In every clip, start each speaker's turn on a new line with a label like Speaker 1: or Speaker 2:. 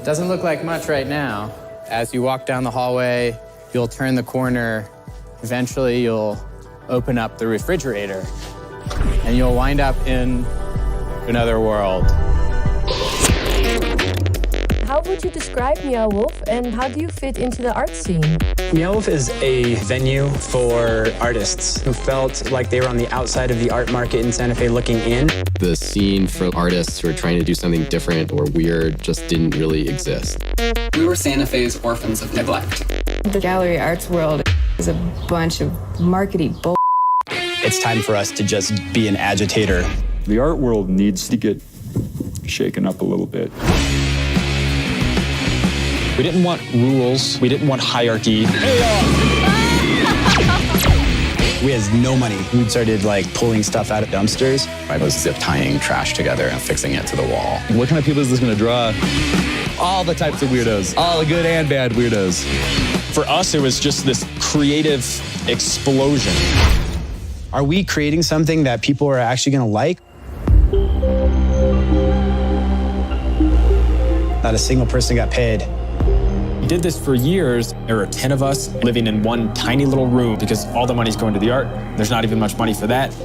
Speaker 1: Doesn't look like much right now. As you walk down the hallway, you'll turn the corner. Eventually, you'll open up the refrigerator, and you'll wind up in another world.
Speaker 2: How would you describe Meow Wolf, and how do you fit into the art scene?
Speaker 3: Meow Wolf is a venue for artists who felt like they were on the outside of the art market in Santa Fe looking in.
Speaker 4: The scene for artists who are trying to do something different or weird just didn't really exist.
Speaker 5: We were Santa Fe's orphans of neglect.
Speaker 6: The gallery arts world is a bunch of markety bull.
Speaker 3: It's time for us to just be an agitator.
Speaker 7: The art world needs to get shaken up a little bit.
Speaker 3: We didn't want rules. We didn't want hierarchy. We had no money. We started pulling stuff out of dumpsters.
Speaker 4: I was zip tying trash together and fixing it to the wall.
Speaker 8: What kind of people is this going to draw? All the types of weirdos. All the good and bad weirdos.
Speaker 3: For us, it was just this creative explosion. Are we creating something that people are actually going to like? Not a single person got paid.
Speaker 9: We did this for years. There were 10 of us living in one tiny little room because all the money's going to the art. There's not even much money for that.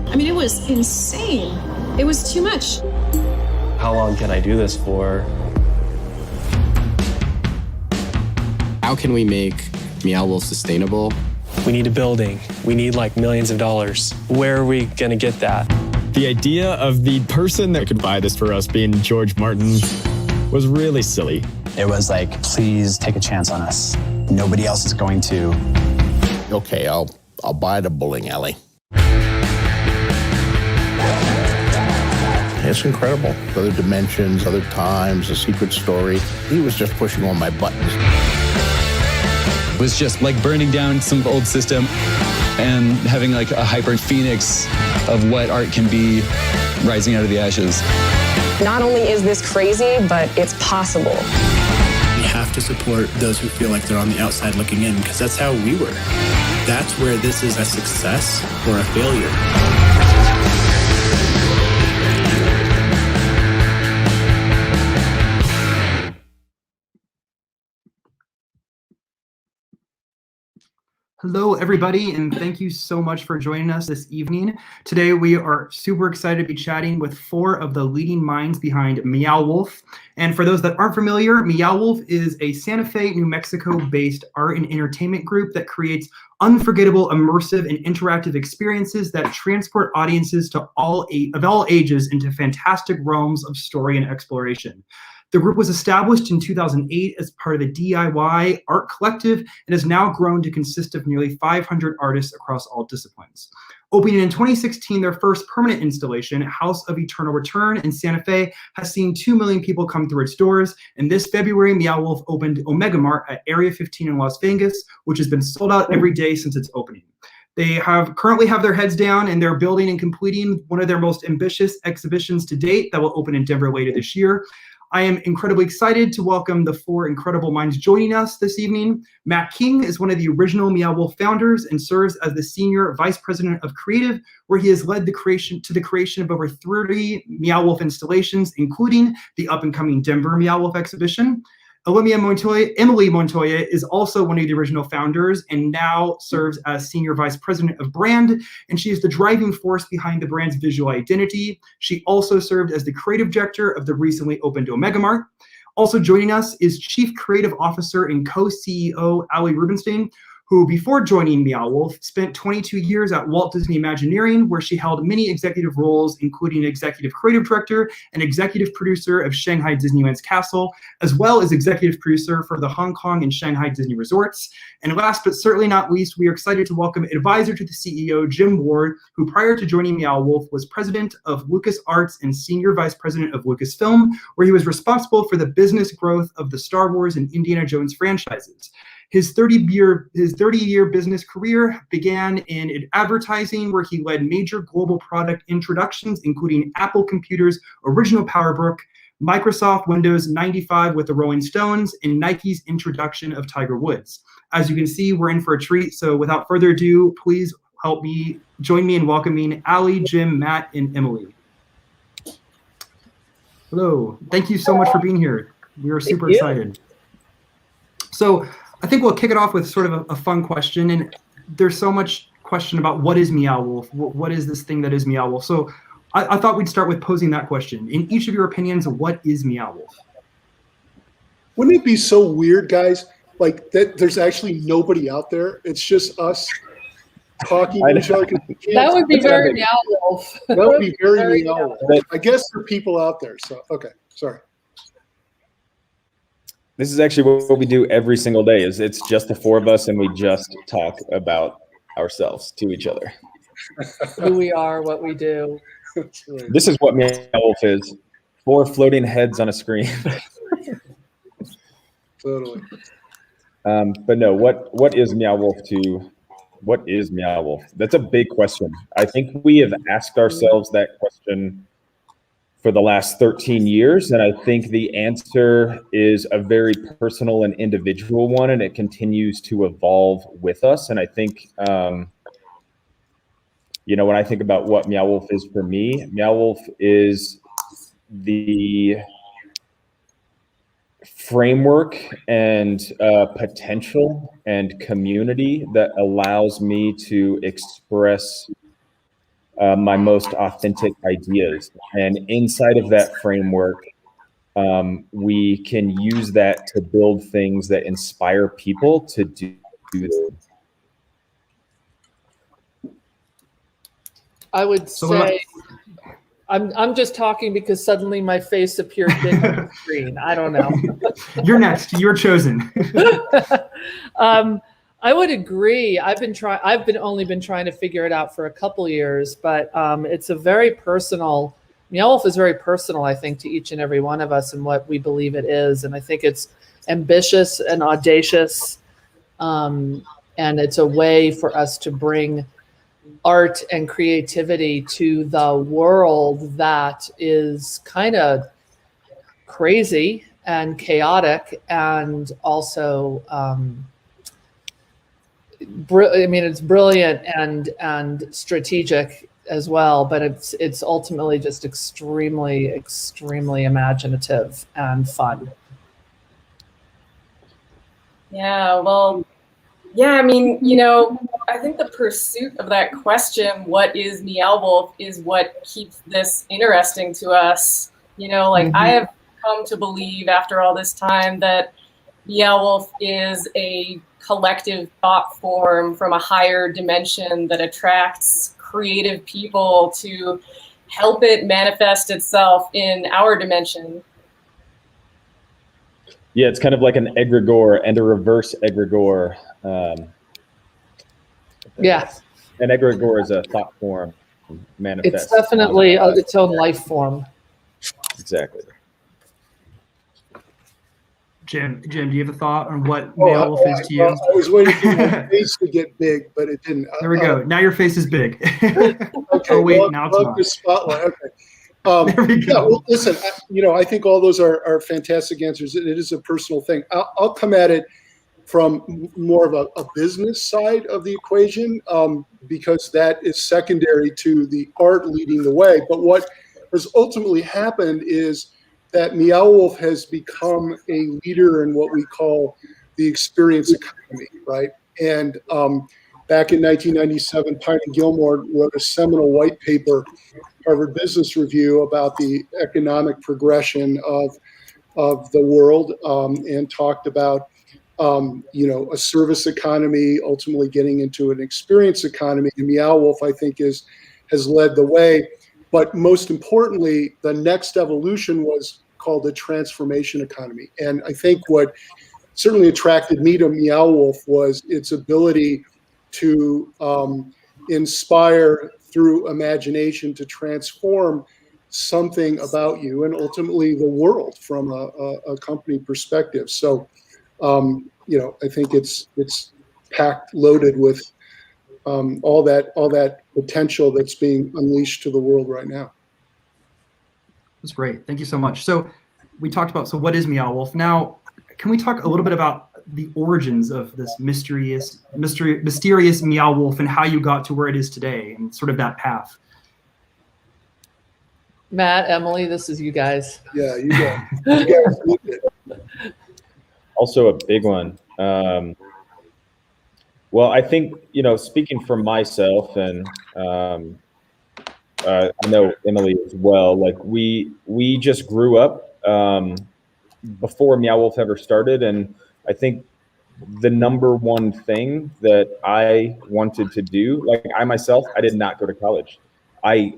Speaker 10: I mean, it was insane. It was too much.
Speaker 11: How long can I do this for?
Speaker 4: How can we make Meow Wolf sustainable?
Speaker 11: We need a building. We need millions of dollars. Where are we going to get that?
Speaker 9: The idea of the person that could buy this for us being George Martin was really silly.
Speaker 3: It was please take a chance on us. Nobody else is going to.
Speaker 12: Okay, I'll buy the bowling alley. It's incredible. Other dimensions, other times, a secret story. He was just pushing all my buttons.
Speaker 8: It was just like burning down some old system and having a hyper phoenix of what art can be rising out of the ashes.
Speaker 13: Not only is this crazy, but it's possible.
Speaker 14: We have to support those who feel like they're on the outside looking in, because that's how we were. That's where this is a success or a failure.
Speaker 15: Hello, everybody, and thank you so much for joining us this evening. Today, we are super excited to be chatting with 4 of the leading minds behind Meow Wolf. And for those that aren't familiar, Meow Wolf is a Santa Fe, New Mexico-based art and entertainment group that creates unforgettable, immersive, and interactive experiences that transport audiences of all ages into fantastic realms of story and exploration. The group was established in 2008 as part of a DIY art collective and has now grown to consist of nearly 500 artists across all disciplines. Opening in 2016, their first permanent installation, House of Eternal Return in Santa Fe, has seen 2 million people come through its doors. And this February, Meow Wolf opened Omega Mart at Area 15 in Las Vegas, which has been sold out every day since its opening. They currently have their heads down, and they're building and completing one of their most ambitious exhibitions to date that will open in Denver later this year. I am incredibly excited to welcome the 4 incredible minds joining us this evening. Matt King is one of the original Meow Wolf founders and serves as the Senior Vice President of Creative, where he has led the creation of over 30 Meow Wolf installations, including the up-and-coming Denver Meow Wolf exhibition. Emily Montoya is also one of the original founders and now serves as Senior Vice President of Brand, and she is the driving force behind the brand's visual identity. She also served as the creative director of the recently opened Omega Mart. Also joining us is Chief Creative Officer and Co-CEO Ali Rubenstien, who before joining Meow Wolf spent 22 years at Walt Disney Imagineering, where she held many executive roles, including executive creative director and executive producer of Shanghai Disneyland's Castle, as well as executive producer for the Hong Kong and Shanghai Disney resorts. And last but certainly not least, we are excited to welcome advisor to the CEO, Jim Ward, who prior to joining Meow Wolf was president of LucasArts and senior vice president of Lucasfilm, where he was responsible for the business growth of the Star Wars and Indiana Jones franchises. His 30-year business career began in advertising, where he led major global product introductions, including Apple Computer's original PowerBook, Microsoft Windows 95 with the Rolling Stones, and Nike's introduction of Tiger Woods. As you can see, we're in for a treat. So without further ado, please join me in welcoming Ali, Jim, Matt, and Emily. Hello. Thank you so much for being here. We are super excited. So I think we'll kick it off with sort of a fun question. And there's so much question about what is Meow Wolf? What is this thing that is Meow Wolf? So I thought we'd start with posing that question. In each of your opinions, what is Meow Wolf?
Speaker 16: Wouldn't it be so weird, guys? Like that there's actually nobody out there. It's just us talking to each other.
Speaker 17: That would be very Meow Wolf.
Speaker 16: That would be very Meow Wolf. I guess there are people out there. So, okay, sorry.
Speaker 9: This is actually what we do every single day. Is it's just the four of us, and we just talk about ourselves to each other.
Speaker 17: Who we are, what we do.
Speaker 9: This is what Meow Wolf is. 4 floating heads on a screen.
Speaker 16: Totally.
Speaker 9: But no, what is Meow Wolf to? What is Meow Wolf? That's a big question. I think we have asked ourselves that question for the last 13 years. And I think the answer is a very personal and individual one, and it continues to evolve with us. And I think, when I think about what Meow Wolf is for me, Meow Wolf is the framework and potential and community that allows me to express my most authentic ideas. And inside of that framework, we can use that to build things that inspire people to do this.
Speaker 17: I would say, I'm just talking because suddenly my face appeared big on the screen. I don't know.
Speaker 15: You're next. You're chosen.
Speaker 17: I would agree. I've only been trying to figure it out for a couple years, but it's a very personal. Meow Wolf is very personal, I think, to each and every one of us and what we believe it is. And I think it's ambitious and audacious, and it's a way for us to bring art and creativity to the world that is kind of crazy and chaotic, and also it's brilliant and strategic as well, but it's ultimately just extremely imaginative and fun.
Speaker 18: Yeah, well, yeah, I mean, I think the pursuit of that question, what is Meow Wolf, is what keeps this interesting to us. I have come to believe after all this time that Meow Wolf is a collective thought form from a higher dimension that attracts creative people to help it manifest itself in our dimension.
Speaker 9: Yeah, it's kind of like an egregore and a reverse egregore.
Speaker 17: Yeah.
Speaker 9: An egregore is a thought form manifest.
Speaker 17: It's definitely its own life form.
Speaker 9: Exactly.
Speaker 15: Jim, do you have a thought on what Meow Wolf is to you?
Speaker 16: I was waiting for my face to get big, but it didn't.
Speaker 15: There we go. Now your face is big.
Speaker 16: Okay.
Speaker 15: Oh, wait, now it's
Speaker 16: love
Speaker 15: not.
Speaker 16: the spotlight. Okay.
Speaker 15: There we go.
Speaker 16: Yeah, well, listen, I think all those are fantastic answers. It is a personal thing. I'll come at it from more of a business side of the equation, because that is secondary to the art leading the way. But what has ultimately happened is that Meow Wolf has become a leader in what we call the experience economy, right? And back in 1997, Pine and Gilmore wrote a seminal white paper, Harvard Business Review, about the economic progression of the world, and talked about a service economy, ultimately getting into an experience economy. And Meow Wolf, I think, has led the way. But most importantly, the next evolution was called the transformation economy. And I think what certainly attracted me to Meow Wolf was its ability to inspire through imagination to transform something about you and ultimately the world from a company perspective. So, I think it's packed, loaded with all that potential that's being unleashed to the world right now.
Speaker 15: That's great. Thank you so much. So we talked about, what is Meow Wolf? Now, can we talk a little bit about the origins of this mysterious Meow Wolf and how you got to where it is today and sort of that path?
Speaker 17: Matt, Emily, this is you guys.
Speaker 16: Yeah, you guys.
Speaker 9: also a big one. Well, I think, speaking for myself and I know Emily as well, like we just grew up before Meow Wolf ever started. And I think the number one thing that I wanted to do, like I myself, I did not go to college. I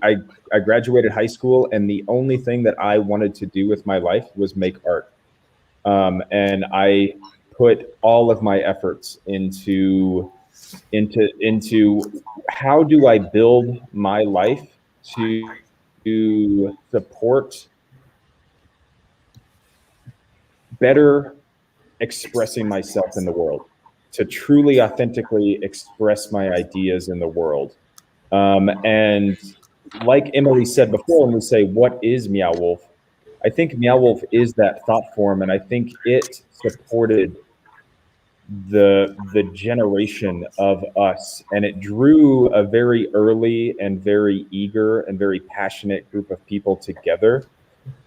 Speaker 9: graduated high school, and the only thing that I wanted to do with my life was make art. And I put all of my efforts into how do I build my life to support better expressing myself in the world, to truly authentically express my ideas in the world. And like Emily said before, when we say, what is Meow Wolf? I think Meow Wolf is that thought form, and I think it supported the generation of us, and it drew a very early and very eager and very passionate group of people together.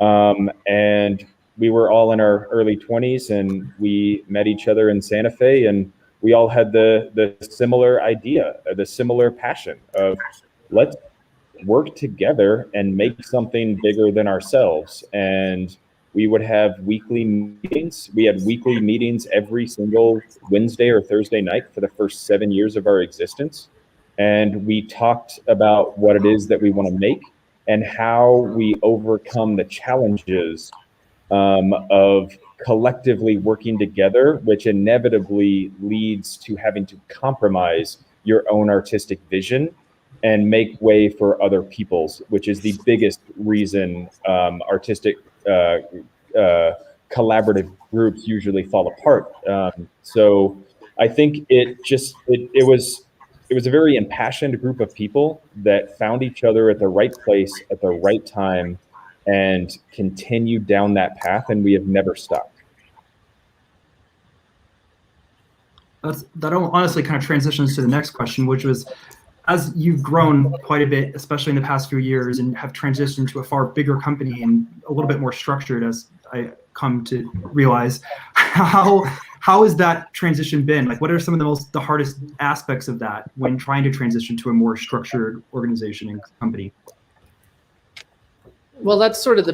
Speaker 9: And we were all in our early 20s, and we met each other in Santa Fe, and we all had the similar idea, the similar passion of let's work together and make something bigger than ourselves. And we would have weekly meetings. We had weekly meetings every single Wednesday or Thursday night for the first 7 years of our existence. And we talked about what it is that we want to make and how we overcome the challenges of collectively working together, which inevitably leads to having to compromise your own artistic vision and make way for other people's, which is the biggest reason artistic collaborative groups usually fall apart. So I think it was a very impassioned group of people that found each other at the right place at the right time and continued down that path, and we have never stopped.
Speaker 15: That honestly kind of transitions to the next question, which was, as you've grown quite a bit, especially in the past few years, and have transitioned to a far bigger company and a little bit more structured, as I come to realize, how has that transition been? Like, what are some of the hardest aspects of that when trying to transition to a more structured organization and company?
Speaker 17: Well, that's sort of the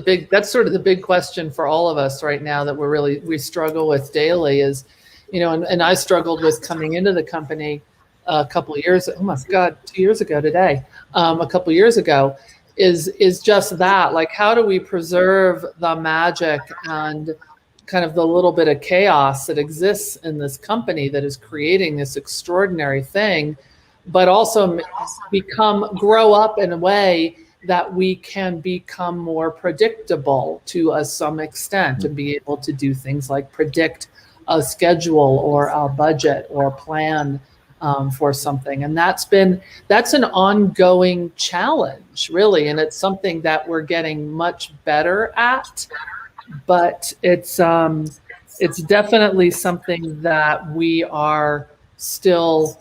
Speaker 17: big question for all of us right now that we struggle with daily is, and I struggled with coming into the company a couple of years, oh my God, 2 years ago today, a couple of years ago, is just that, like, how do we preserve the magic and kind of the little bit of chaos that exists in this company that is creating this extraordinary thing, but also grow up in a way that we can become more predictable to some extent and be able to do things like predict a schedule or a budget or plan for something. And that's an ongoing challenge, really. And it's something that we're getting much better at, but it's definitely something that we are still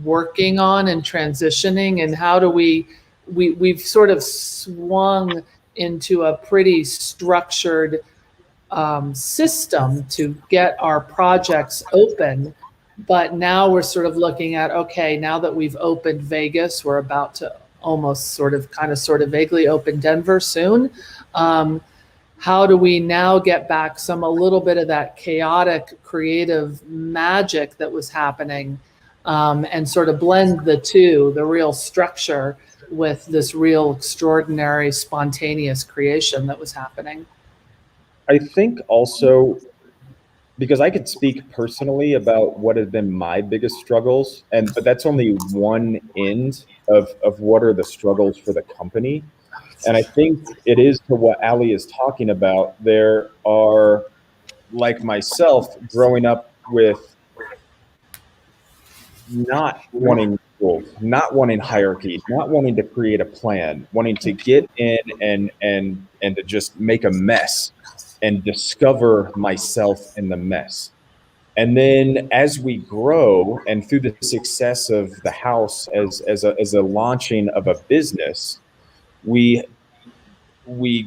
Speaker 17: working on and transitioning. And how do we've sort of swung into a pretty structured system to get our projects open. But now we're sort of looking at, okay, now that we've opened Vegas, we're about to almost sort of vaguely open Denver soon. How do we now get back a little bit of that chaotic creative magic that was happening, and sort of blend the two, the real structure with this real extraordinary spontaneous creation that was happening?
Speaker 9: I think also, because I could speak personally about what have been my biggest struggles, but that's only one end of what are the struggles for the company. And I think it is to what Ali is talking about. There are, like myself, growing up with not wanting rules, not wanting hierarchy, not wanting to create a plan, wanting to get in and to just make a mess and discover myself in the mess. And then as we grow, and through the success of the house as a launching of a business, we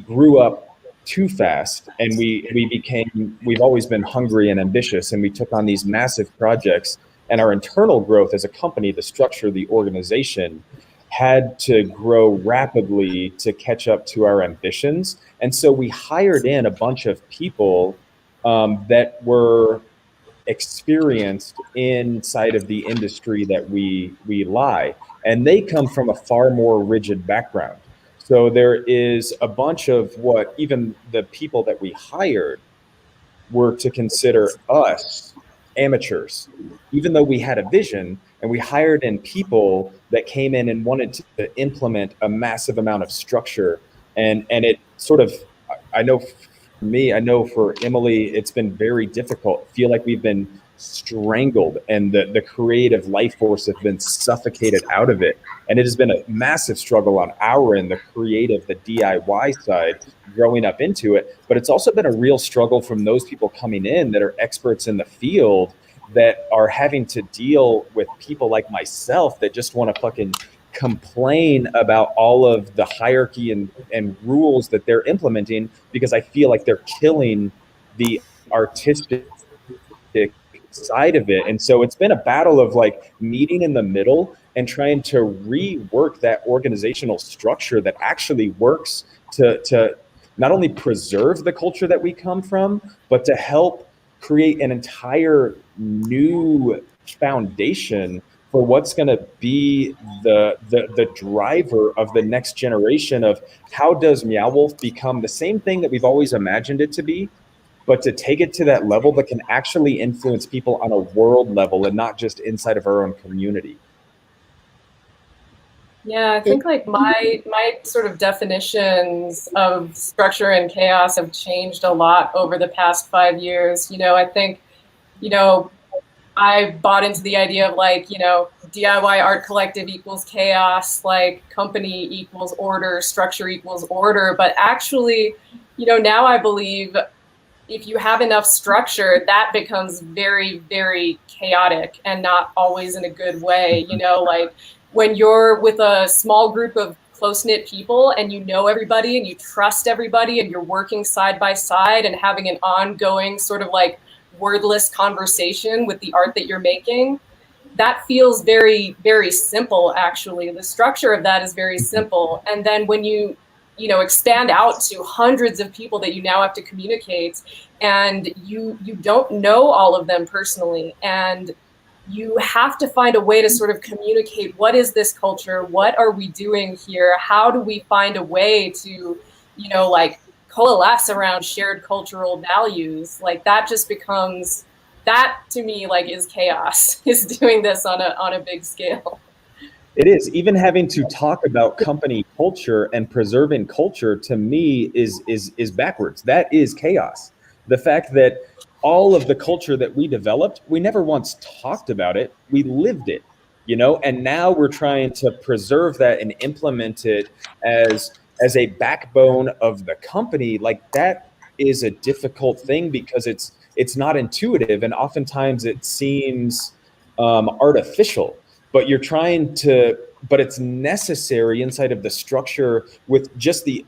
Speaker 9: grew up too fast, and we've always been hungry and ambitious, and we took on these massive projects, and our internal growth as a company, the structure of the organization had to grow rapidly to catch up to our ambitions. And so we hired in a bunch of people that were experienced inside of the industry that we lie, and they come from a far more rigid background. So there is a bunch of what even the people that we hired were to consider us amateurs, even though we had a vision, and we hired in people that came in and wanted to implement a massive amount of structure. And it sort of, I know for me, I know for Emily, it's been very difficult. I feel like we've been strangled, and the creative life force has been suffocated out of it. And it has been a massive struggle on our end, the creative, the DIY side, growing up into it. But it's also been a real struggle from those people coming in that are experts in the field, that are having to deal with people like myself that just want to fucking complain about all of the hierarchy and rules that they're implementing, because I feel like they're killing the artistic side of it. And so it's been a battle of like meeting in the middle and trying to rework that organizational structure that actually works to not only preserve the culture that we come from, but to help create an entire new foundation for what's going to be the driver of the next generation of how does Meow Wolf become the same thing that we've always imagined it to be, but to take it to that level that can actually influence people on a world level and not just inside of our own community.
Speaker 18: Yeah, I think like my sort of definitions of structure and chaos have changed a lot over the past 5 years. You know, I think, you know, I bought into the idea of like, you know, DIY art collective equals chaos, like company equals order, structure equals order. But actually, you know, now I believe if you have enough structure, that becomes very, very chaotic and not always in a good way. You know, like when you're with a small group of close-knit people and you know everybody and you trust everybody and you're working side by side and having an ongoing sort of like wordless conversation with the art that you're making, that feels very, very simple, actually. The structure of that is very simple. And then when you know, expand out to hundreds of people that you now have to communicate, and you don't know all of them personally, and you have to find a way to sort of communicate, what is this culture? What are we doing here? How do we find a way to, you know, like coalesce around shared cultural values? Like that just becomes, that to me, like is chaos, is doing this on a big scale.
Speaker 9: It is. Even having to talk about company culture and preserving culture, to me, is backwards. That is chaos. The fact that all of the culture that we developed, we never once talked about it. We lived it, you know, and now we're trying to preserve that and implement it as a backbone of the company. Like that is a difficult thing because it's not intuitive, and oftentimes it seems artificial. But you're trying to, but it's necessary inside of the structure with just the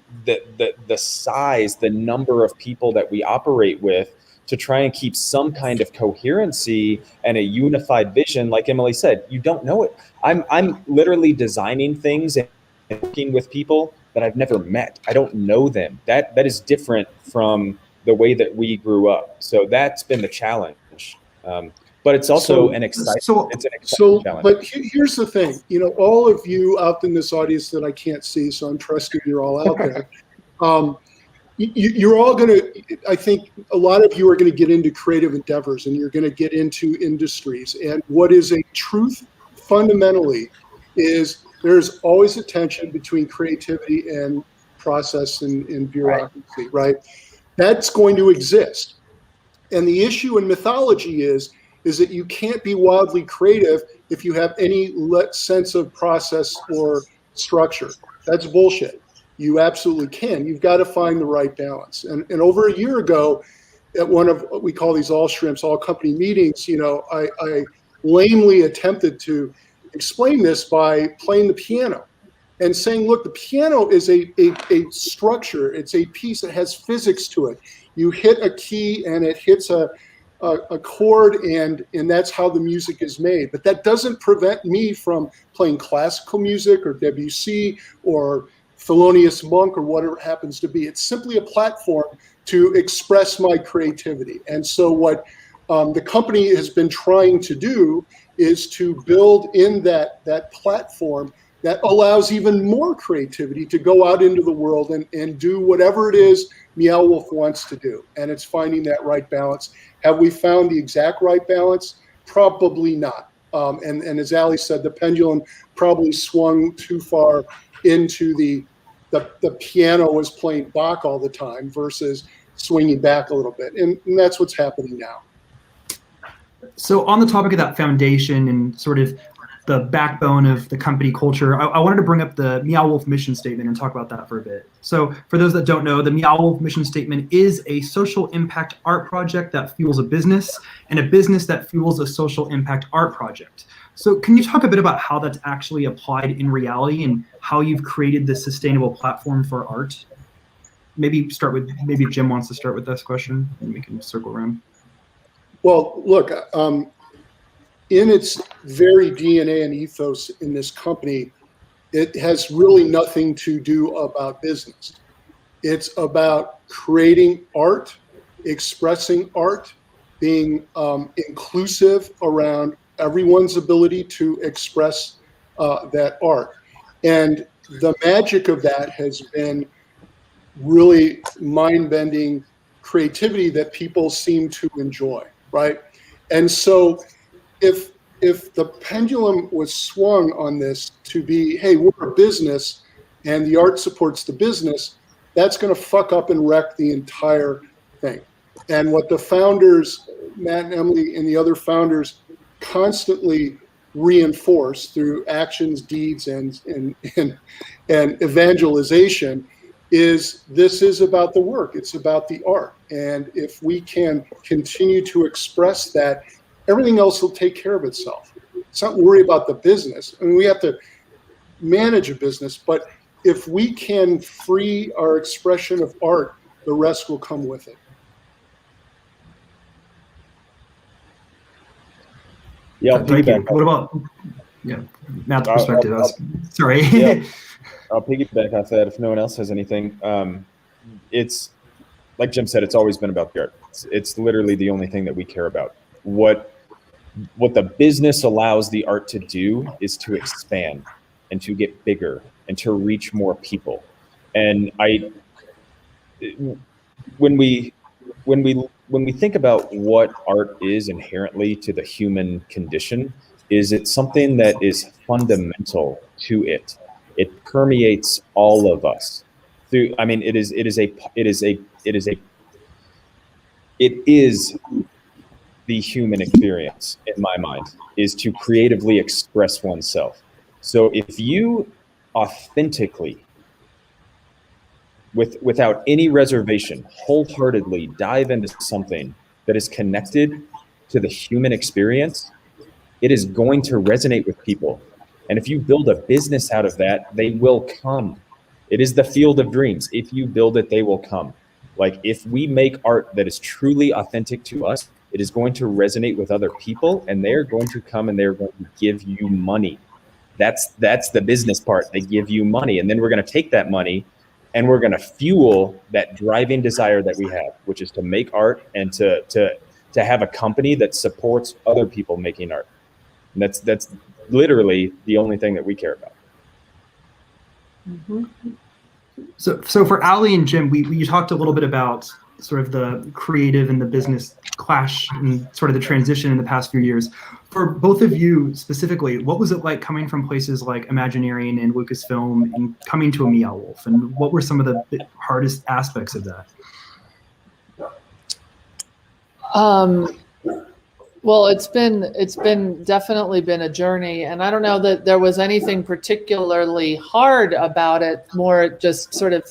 Speaker 9: size, the number of people that we operate with, to try and keep some kind of coherency and a unified vision. Like Emily said, you don't know it. I'm literally designing things and working with people that I've never met. I don't know them. That is different from the way that we grew up. So that's been the challenge. But it's also an exciting challenge.
Speaker 16: But here's the thing, you know, all of you out in this audience that I can't see, so I'm trusting you're all out there. You're all going to, I think a lot of you are going to get into creative endeavors, and you're going to get into industries. And what is a truth fundamentally is there's always a tension between creativity and process and bureaucracy, right? That's going to exist. And the issue in mythology is that you can't be wildly creative if you have any sense of process or structure. That's bullshit. You absolutely can. You've got to find the right balance. And over a year ago, at one of what we call these all shrimps, all company meetings, you know, I lamely attempted to explain this by playing the piano. and saying, look, the piano is a structure. It's a piece that has physics to it. You hit a key and it hits a chord, and that's how the music is made. But that doesn't prevent me from playing classical music or Debussy or Thelonious Monk or whatever it happens to be. It's simply a platform to express my creativity. And so what the company has been trying to do is to build in that platform that allows even more creativity to go out into the world and do whatever it is Meow Wolf wants to do. And it's finding that right balance. Have we found the exact right balance? Probably not. And as Ali said, the pendulum probably swung too far into the piano was playing Bach all the time versus swinging back a little bit. And that's what's happening now.
Speaker 15: So on the topic of that foundation and sort of the backbone of the company culture, I wanted to bring up the Meow Wolf mission statement and talk about that for a bit. So for those that don't know, the Meow Wolf mission statement is a social impact art project that fuels a business, and a business that fuels a social impact art project. So can you talk a bit about how that's actually applied in reality and how you've created this sustainable platform for art? Maybe if Jim wants to start with this question, and we can circle around.
Speaker 16: Well, look, in its very DNA and ethos in this company, it has really nothing to do about business. It's about creating art, expressing art, being inclusive around everyone's ability to express that art. And the magic of that has been really mind-bending creativity that people seem to enjoy, right? And so if the pendulum was swung on this to be, hey, we're a business and the art supports the business, that's going to fuck up and wreck the entire thing. And what the founders, Matt and Emily and the other founders, constantly reinforce through actions, deeds, and evangelization is this is about the work. It's about the art. And if we can continue to express that, everything else will take care of itself. It's not worry about the business. I mean, we have to manage a business, but if we can free our expression of art, the rest will come with it.
Speaker 9: Yeah,
Speaker 15: thank you. What about Matt's perspective? Sorry.
Speaker 9: Yeah, I'll piggyback off that if no one else has anything. It's like Jim said, it's always been about the art. It's literally the only thing that we care about. What the business allows the art to do is to expand and to get bigger and to reach more people. And when we think about what art is inherently to the human condition, is it's something that is fundamental to it. It permeates all of us. Through, I mean, it is the human experience, in my mind, is to creatively express oneself. So if you authentically, without any reservation, wholeheartedly dive into something that is connected to the human experience, it is going to resonate with people. And if you build a business out of that, they will come. It is the field of dreams. If you build it, they will come. Like if we make art that is truly authentic to us, it is going to resonate with other people, and they're going to come and they're going to give you money. That's the business part. They give you money, and then we're going to take that money and we're going to fuel that driving desire that we have, which is to make art and to have a company that supports other people making art. And that's literally the only thing that we care about.
Speaker 15: Mm-hmm. So for Ali and Jim, we talked a little bit about sort of the creative and the business clash and sort of the transition in the past few years. For both of you specifically, what was it like coming from places like Imagineering and Lucasfilm and coming to a Meow Wolf? And what were some of the hardest aspects of that?
Speaker 17: Well, it's definitely been a journey, and I don't know that there was anything particularly hard about it, more just sort of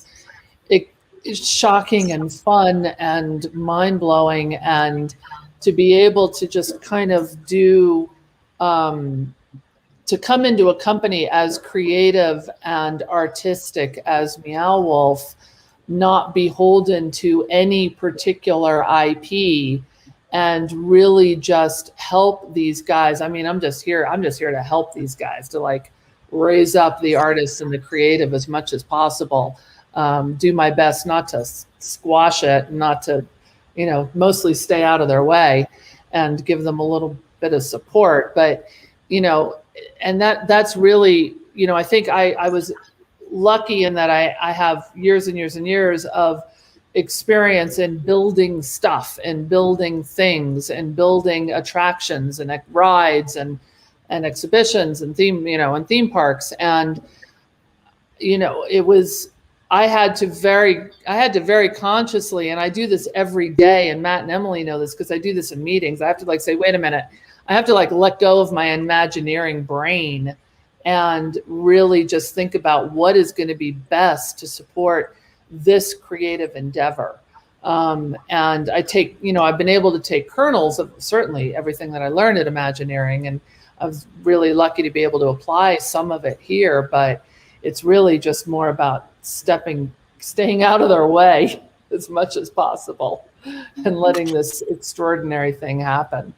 Speaker 17: shocking and fun and mind-blowing, and to be able to just kind of do to come into a company as creative and artistic as Meow Wolf, not beholden to any particular IP, and really just help these guys. I mean, I'm just here to help these guys, to like raise up the artists and the creative as much as possible. Do my best not to squash it, not to, mostly stay out of their way and give them a little bit of support. But, and that's really, I think I was lucky in that I have years and years and years of experience in building stuff and building things and building attractions and rides and exhibitions and theme parks. And, it was, I had to very consciously, and I do this every day, and Matt and Emily know this because I do this in meetings. I have to say, wait a minute, I have to let go of my Imagineering brain and really just think about what is going to be best to support this creative endeavor. And I take, I've been able to take kernels of certainly everything that I learned at Imagineering, and I was really lucky to be able to apply some of it here, but it's really just more about staying out of their way as much as possible and letting this extraordinary thing happen.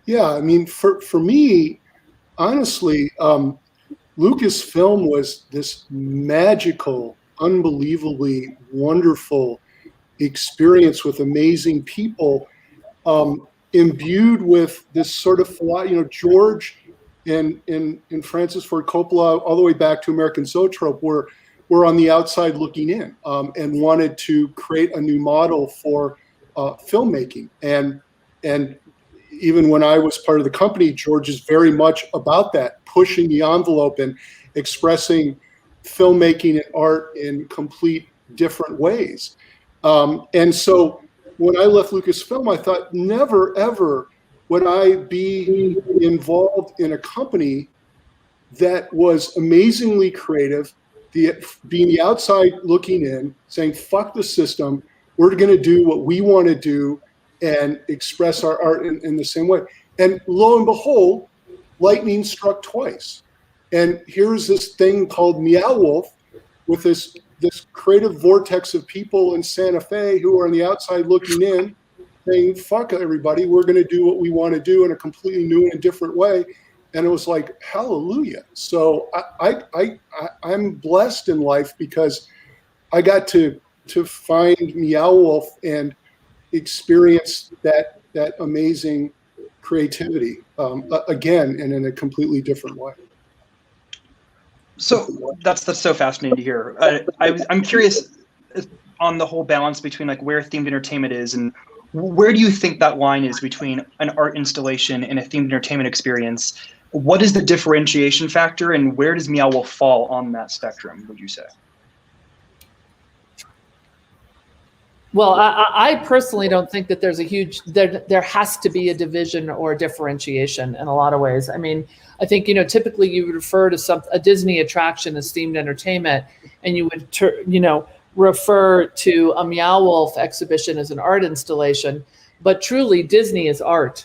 Speaker 16: Yeah, I mean, for me, honestly, Lucasfilm was this magical, unbelievably wonderful experience with amazing people, imbued with this sort of, George and Francis Ford Coppola, all the way back to American Zoetrope, were on the outside looking in, and wanted to create a new model for filmmaking. And even when I was part of the company, George is very much about that, pushing the envelope and expressing filmmaking and art in complete different ways. And so when I left Lucasfilm, I thought never, ever would I be involved in a company that was amazingly creative, being the outside looking in, saying, fuck the system, we're going to do what we want to do and express our art in the same way. And lo and behold, lightning struck twice. And here's this thing called Meow Wolf with this creative vortex of people in Santa Fe who are on the outside looking in, saying, fuck everybody, we're going to do what we want to do in a completely new and different way. And it was like, hallelujah. So I'm blessed in life because I got to find Meow Wolf and experience that amazing creativity again, and in a completely different way.
Speaker 19: So that's so fascinating to hear. I'm curious on the whole balance between where themed entertainment is, and where do you think that line is between an art installation and a themed entertainment experience? What is the differentiation factor, and where does Meow Wolf fall on that spectrum, would you say?
Speaker 17: Well, I personally don't think that there's there has to be a division or differentiation in a lot of ways. I mean, I think, typically you would refer to a Disney attraction as themed entertainment, and you would, refer to a Meow Wolf exhibition as an art installation, but truly Disney is art.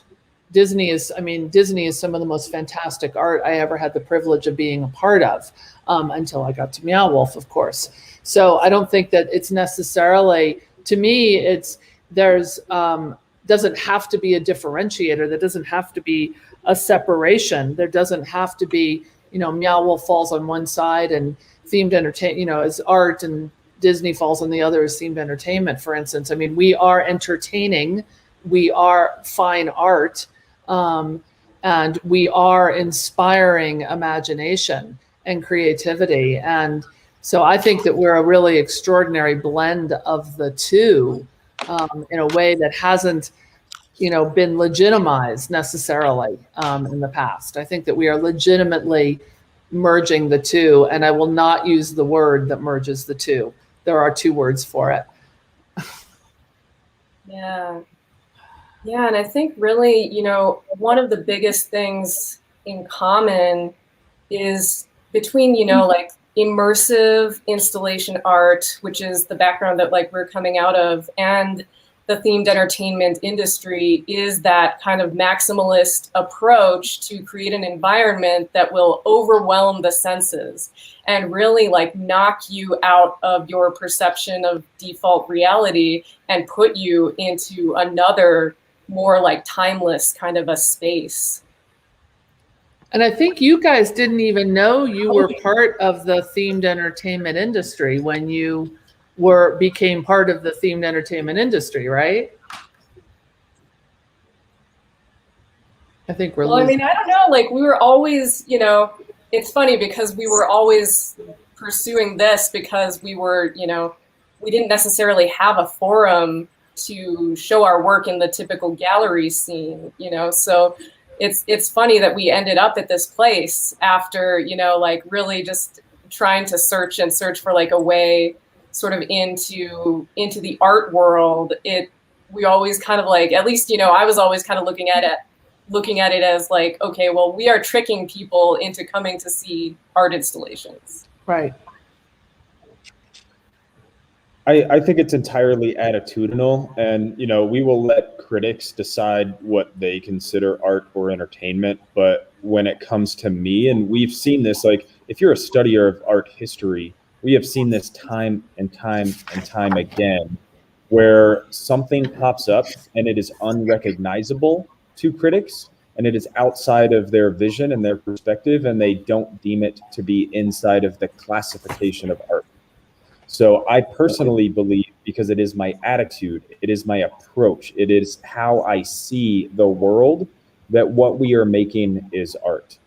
Speaker 17: Disney is some of the most fantastic art I ever had the privilege of being a part of, until I got to Meow Wolf, of course. So I don't think that it's necessarily, to me, doesn't have to be a differentiator. There doesn't have to be a separation. There doesn't have to be, Meow Wolf falls on one side and themed entertainment, is art, and Disney falls on the other as themed entertainment, for instance. I mean, we are entertaining, we are fine art, and we are inspiring imagination and creativity. And so I think that we're a really extraordinary blend of the two, in a way that hasn't, been legitimized necessarily in the past. I think that we are legitimately merging the two, and I will not use the word that merges the two. There are two words for it.
Speaker 18: Yeah. Yeah, and I think really, one of the biggest things in common is between, immersive installation art, which is the background that we're coming out of, and the themed entertainment industry is that kind of maximalist approach to create an environment that will overwhelm the senses and really like knock you out of your perception of default reality and put you into another more like timeless kind of a space.
Speaker 17: And I think you guys didn't even know you were part of the themed entertainment industry when you became part of the themed entertainment industry, right? I think we're
Speaker 18: Well, I mean, I don't know, like we were always, you know, it's funny because we were always pursuing this because we were, you know, we didn't necessarily have a forum to show our work in the typical gallery scene, you know, so it's funny that we ended up at this place after, you know, like really just trying to search for like a way sort of into the art world. We always kind of like, at least, you know, I was always kind of looking at it as like, okay, well, we are tricking people into coming to see art installations.
Speaker 17: Right.
Speaker 9: I think it's entirely attitudinal, and you know, we will let critics decide what they consider art or entertainment. But when it comes to me, and we've seen this, like if you're a studier of art history, we have seen this time and time and time again, where something pops up and it is unrecognizable to critics, and it is outside of their vision and their perspective, and they don't deem it to be inside of the classification of art. So I personally believe, because it is my attitude, it is my approach, it is how I see the world, that what we are making is art.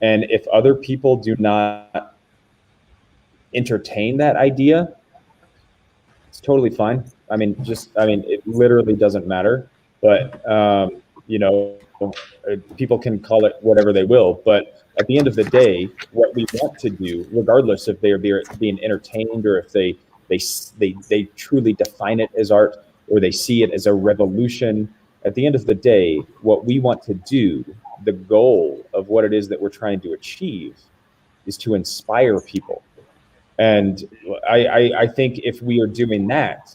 Speaker 9: And if other people do not entertain that idea, it's totally fine. I mean, it literally doesn't matter. But, you know, people can call it whatever they will. But at the end of the day, what we want to do, regardless if they're being entertained or if they truly define it as art or they see it as a revolution, at the end of the day, what we want to do, the goal of what it is that we're trying to achieve, is to inspire people. And I think if we are doing that,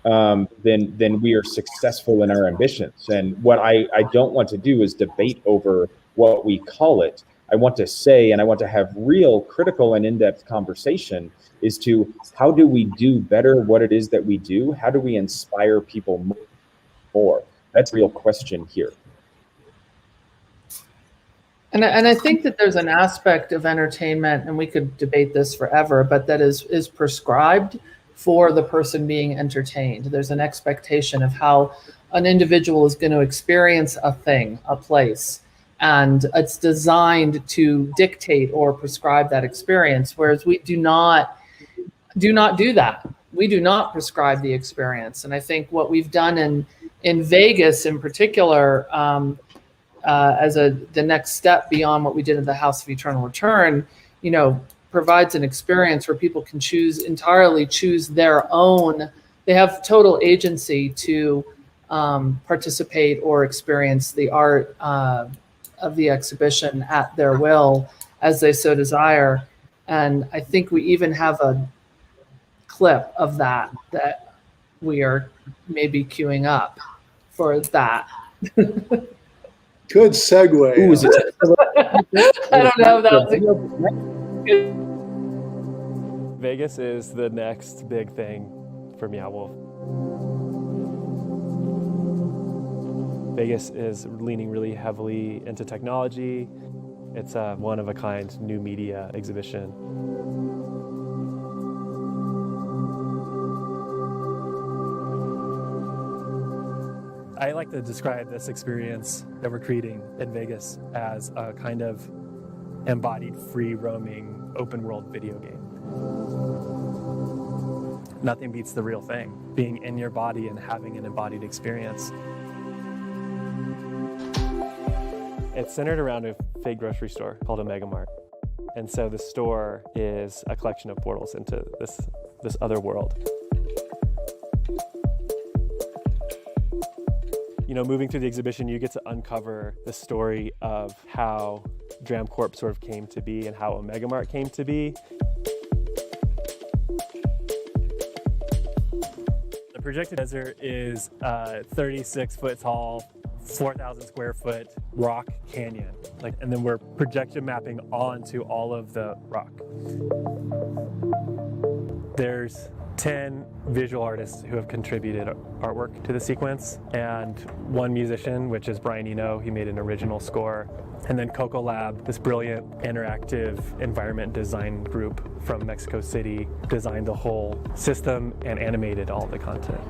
Speaker 9: then we are successful in our ambitions. And what I don't want to do is debate over what we call it. I want to say, and I want to have real critical and in-depth conversation, is to how do we do better what it is that we do? How do we inspire people more? That's the real question here.
Speaker 17: And I think that there's an aspect of entertainment, and we could debate this forever, but that is prescribed for the person being entertained. There's an expectation of how an individual is going to experience a thing, a place, and it's designed to dictate or prescribe that experience, whereas we do not do that. We do not prescribe the experience. And I think what we've done in Vegas in particular, as the next step beyond what we did at the House of Eternal Return, you know, provides an experience where people can entirely choose their own. They have total agency to participate or experience the art of the exhibition at their will as they so desire. And I think we even have a clip of that we are maybe queuing up for that.
Speaker 16: Good segue.
Speaker 9: Ooh, is it?
Speaker 17: I don't know. That was good.
Speaker 11: Vegas is the next big thing for Meow Wolf. Vegas is leaning really heavily into technology. It's a one-of-a-kind new media exhibition. I like to describe this experience that we're creating in Vegas as a kind of embodied, free-roaming, open-world video game. Nothing beats the real thing, being in your body and having an embodied experience. It's centered around a fake grocery store called a Mega Mart. And so the store is a collection of portals into this other world. You know, moving through the exhibition, you get to uncover the story of how Dram Corp sort of came to be and how Omega Mart came to be. The Projected Desert is a 36-foot tall, 4,000 square foot rock canyon. And then we're projection mapping onto all of the rock. There's 10 visual artists who have contributed artwork to the sequence, and one musician, which is Brian Eno. He made an original score. And then Coco Lab, this brilliant interactive environment design group from Mexico City, designed the whole system and animated all the content.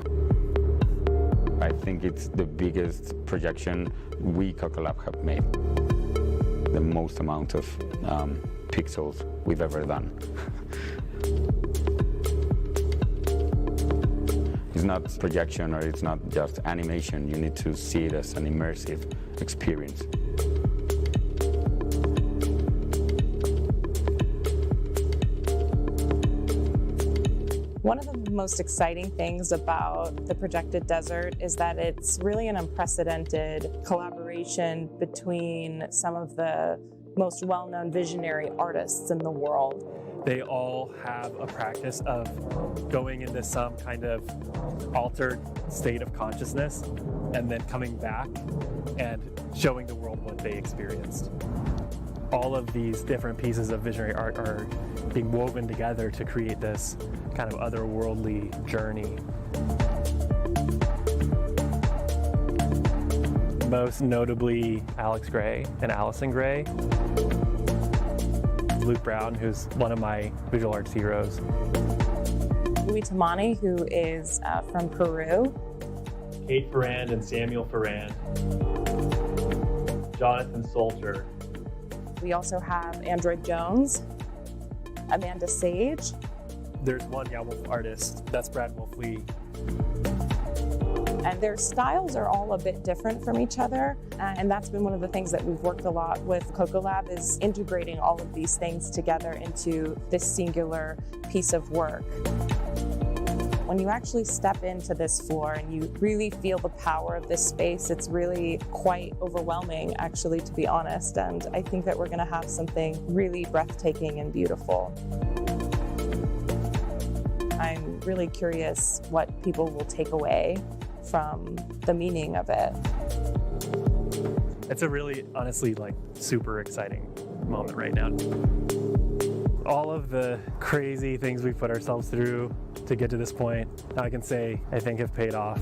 Speaker 20: I think it's the biggest projection we, Coco Lab, have made. The most amount of pixels we've ever done. It's not projection, or it's not just animation. You need to see it as an immersive experience.
Speaker 21: One of the most exciting things about the Projected Desert is that it's really an unprecedented collaboration between some of the most well-known visionary artists in the world.
Speaker 11: They all have a practice of going into some kind of altered state of consciousness and then coming back and showing the world what they experienced. All of these different pieces of visionary art are being woven together to create this kind of otherworldly journey. Most notably Alex Gray and Allison Gray. Luke Brown, who's one of my visual arts heroes.
Speaker 21: Louis Tamani, who is from Peru.
Speaker 11: Kate Ferrand and Samuel Ferrand. Jonathan Solter.
Speaker 21: We also have Android Jones, Amanda Sage.
Speaker 11: There's one Meow Wolf artist, that's Brad Wolfley.
Speaker 21: And their styles are all a bit different from each other. And that's been one of the things that we've worked a lot with Coco Lab, is integrating all of these things together into this singular piece of work. When you actually step into this floor and you really feel the power of this space, it's really quite overwhelming, actually, to be honest. And I think that we're going to have something really breathtaking and beautiful. I'm really curious what people will take away from the meaning of it.
Speaker 11: It's a really, honestly, super exciting moment right now. All of the crazy things we've put ourselves through to get to this point, I can say, I think have paid off.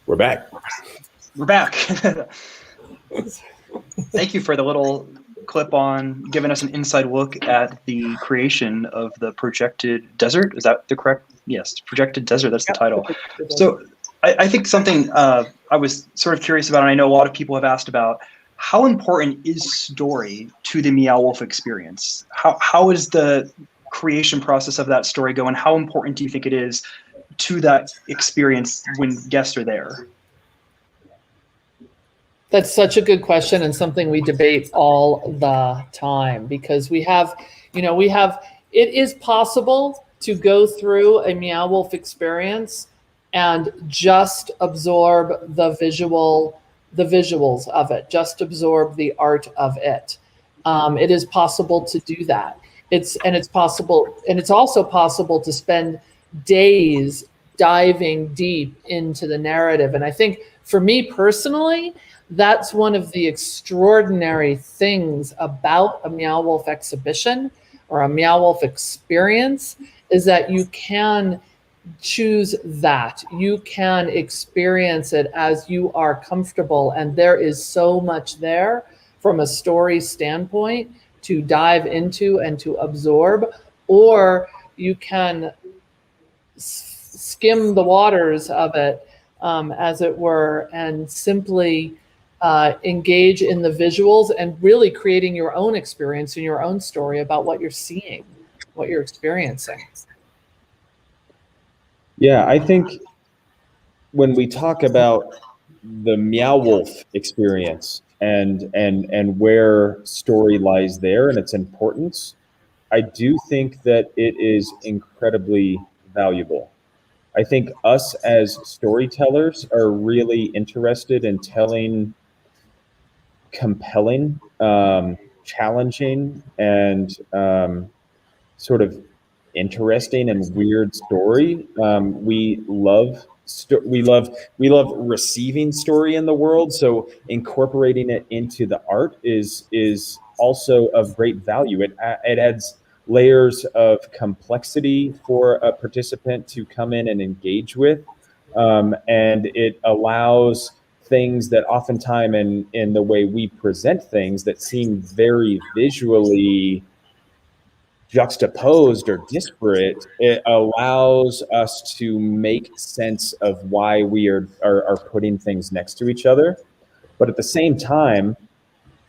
Speaker 9: We're back.
Speaker 19: We're back. Thank you for the little clip on giving us an inside look at the creation of the Projected Desert. Is that the correct? Yes, Projected Desert, that's the title. So I think something I was sort of curious about, and I know a lot of people have asked about, how important is story to the Meow Wolf experience? How is the creation process of that story go, and how important do you think it is to that experience when guests are there?
Speaker 17: That's such a good question, and something we debate all the time, because it is possible to go through a Meow Wolf experience and just absorb the visuals of it, just absorb the art of it. It is possible to do that. It's also possible to spend days diving deep into the narrative. And I think for me personally, that's one of the extraordinary things about a Meow Wolf exhibition or a Meow Wolf experience, is that you can choose that. You can experience it as you are comfortable. And there is so much there from a story standpoint to dive into and to absorb, or you can skim the waters of it, as it were, and simply engage in the visuals and really creating your own experience and your own story about what you're seeing, what you're experiencing.
Speaker 9: Yeah, I think when we talk about the Meow Wolf experience and where story lies there and its importance, I do think that it is incredibly valuable. I think us as storytellers are really interested in telling compelling, challenging, and sort of interesting and weird story. We love receiving story in the world, so incorporating it into the art is also of great value. It adds layers of complexity for a participant to come in and engage with, and it allows things that oftentimes in the way we present things that seem very visually juxtaposed or disparate, it allows us to make sense of why we are putting things next to each other. But at the same time,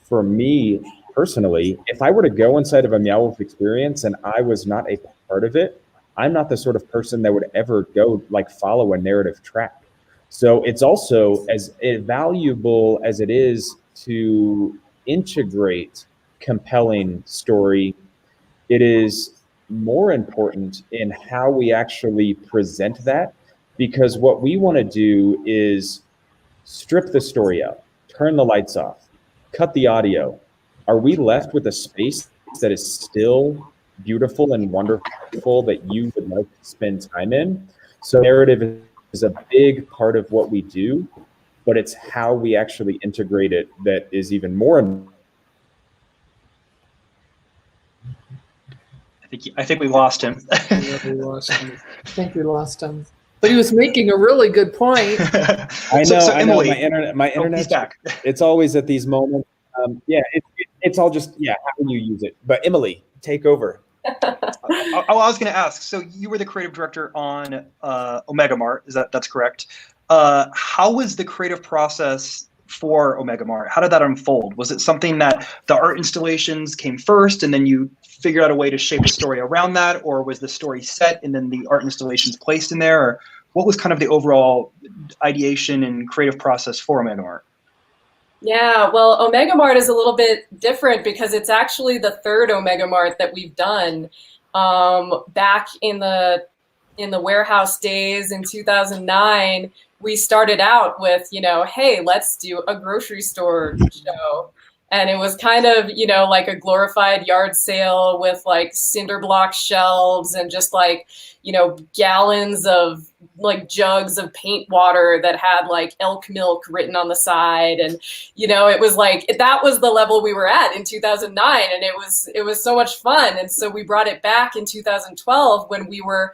Speaker 9: for me personally, if I were to go inside of a Meow Wolf experience and I was not a part of it, I'm not the sort of person that would ever go like follow a narrative track. So it's also as valuable as it is to integrate compelling story, it is more important in how we actually present that, because what we want to do is strip the story out, turn the lights off, cut the audio. Are we left with a space that is still beautiful and wonderful that you would like to spend time in? So narrative is a big part of what we do, but it's how we actually integrate it that is even more.
Speaker 19: I think we lost him.
Speaker 17: I think we lost him. But he was making a really good point.
Speaker 9: I know.
Speaker 19: So
Speaker 9: I
Speaker 19: Emily,
Speaker 9: know. My internet's
Speaker 19: back.
Speaker 9: It's always at these moments. It's all just how you use it. But Emily, take over.
Speaker 19: I was going to ask. So you were the creative director on Omega Mart. That's correct? How was the creative process for Omega Mart? How did that unfold? Was it something that the art installations came first, and then you figured out a way to shape a story around that, or was the story set and then the art installations placed in there? Or what was kind of the overall ideation and creative process for Omega Mart?
Speaker 18: Yeah, well, Omega Mart is a little bit different because it's actually the third Omega Mart that we've done. Back in the warehouse days in 2009, we started out with, hey, let's do a grocery store show. And it was kind of, like a glorified yard sale with like cinder block shelves and just like, gallons of like jugs of paint water that had like elk milk written on the side. And, it was like, that was the level we were at in 2009. And it was so much fun. And so we brought it back in 2012 when we were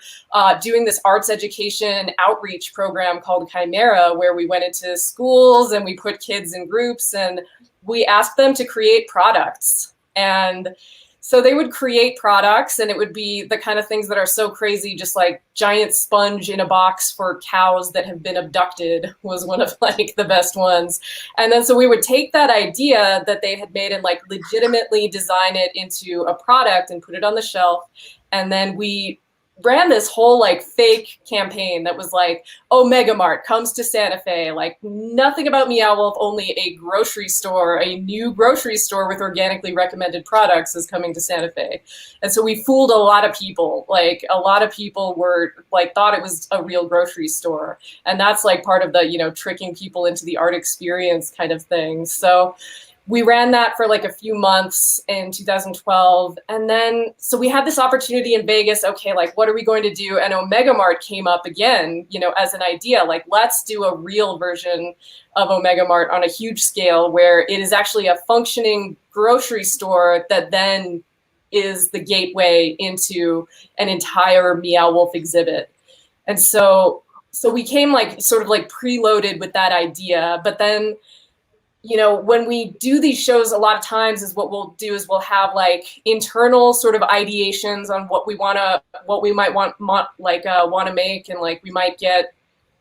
Speaker 18: doing this arts education outreach program called Chimera, where we went into schools and we put kids in groups and we asked them to create products. And so they would create products, and it would be the kind of things that are so crazy, just like giant sponge in a box for cows that have been abducted was one of like the best ones. And then so we would take that idea that they had made and like legitimately design it into a product and put it on the shelf. And then we ran this whole like fake campaign that was like, Omega Mart comes to Santa Fe, like nothing about Meow Wolf, only a grocery store, a new grocery store with organically recommended products is coming to Santa Fe. And so we fooled a lot of people. Like a lot of people were like, thought it was a real grocery store. And that's like part of the, tricking people into the art experience kind of thing. So we ran that for like a few months in 2012. And then, so we had this opportunity in Vegas. Okay, like, what are we going to do? And Omega Mart came up again, as an idea, like, let's do a real version of Omega Mart on a huge scale where it is actually a functioning grocery store that then is the gateway into an entire Meow Wolf exhibit. And so we came like sort of like preloaded with that idea, but then when we do these shows, a lot of times is what we'll do is we'll have like internal sort of ideations on what we might want to make. And like, we might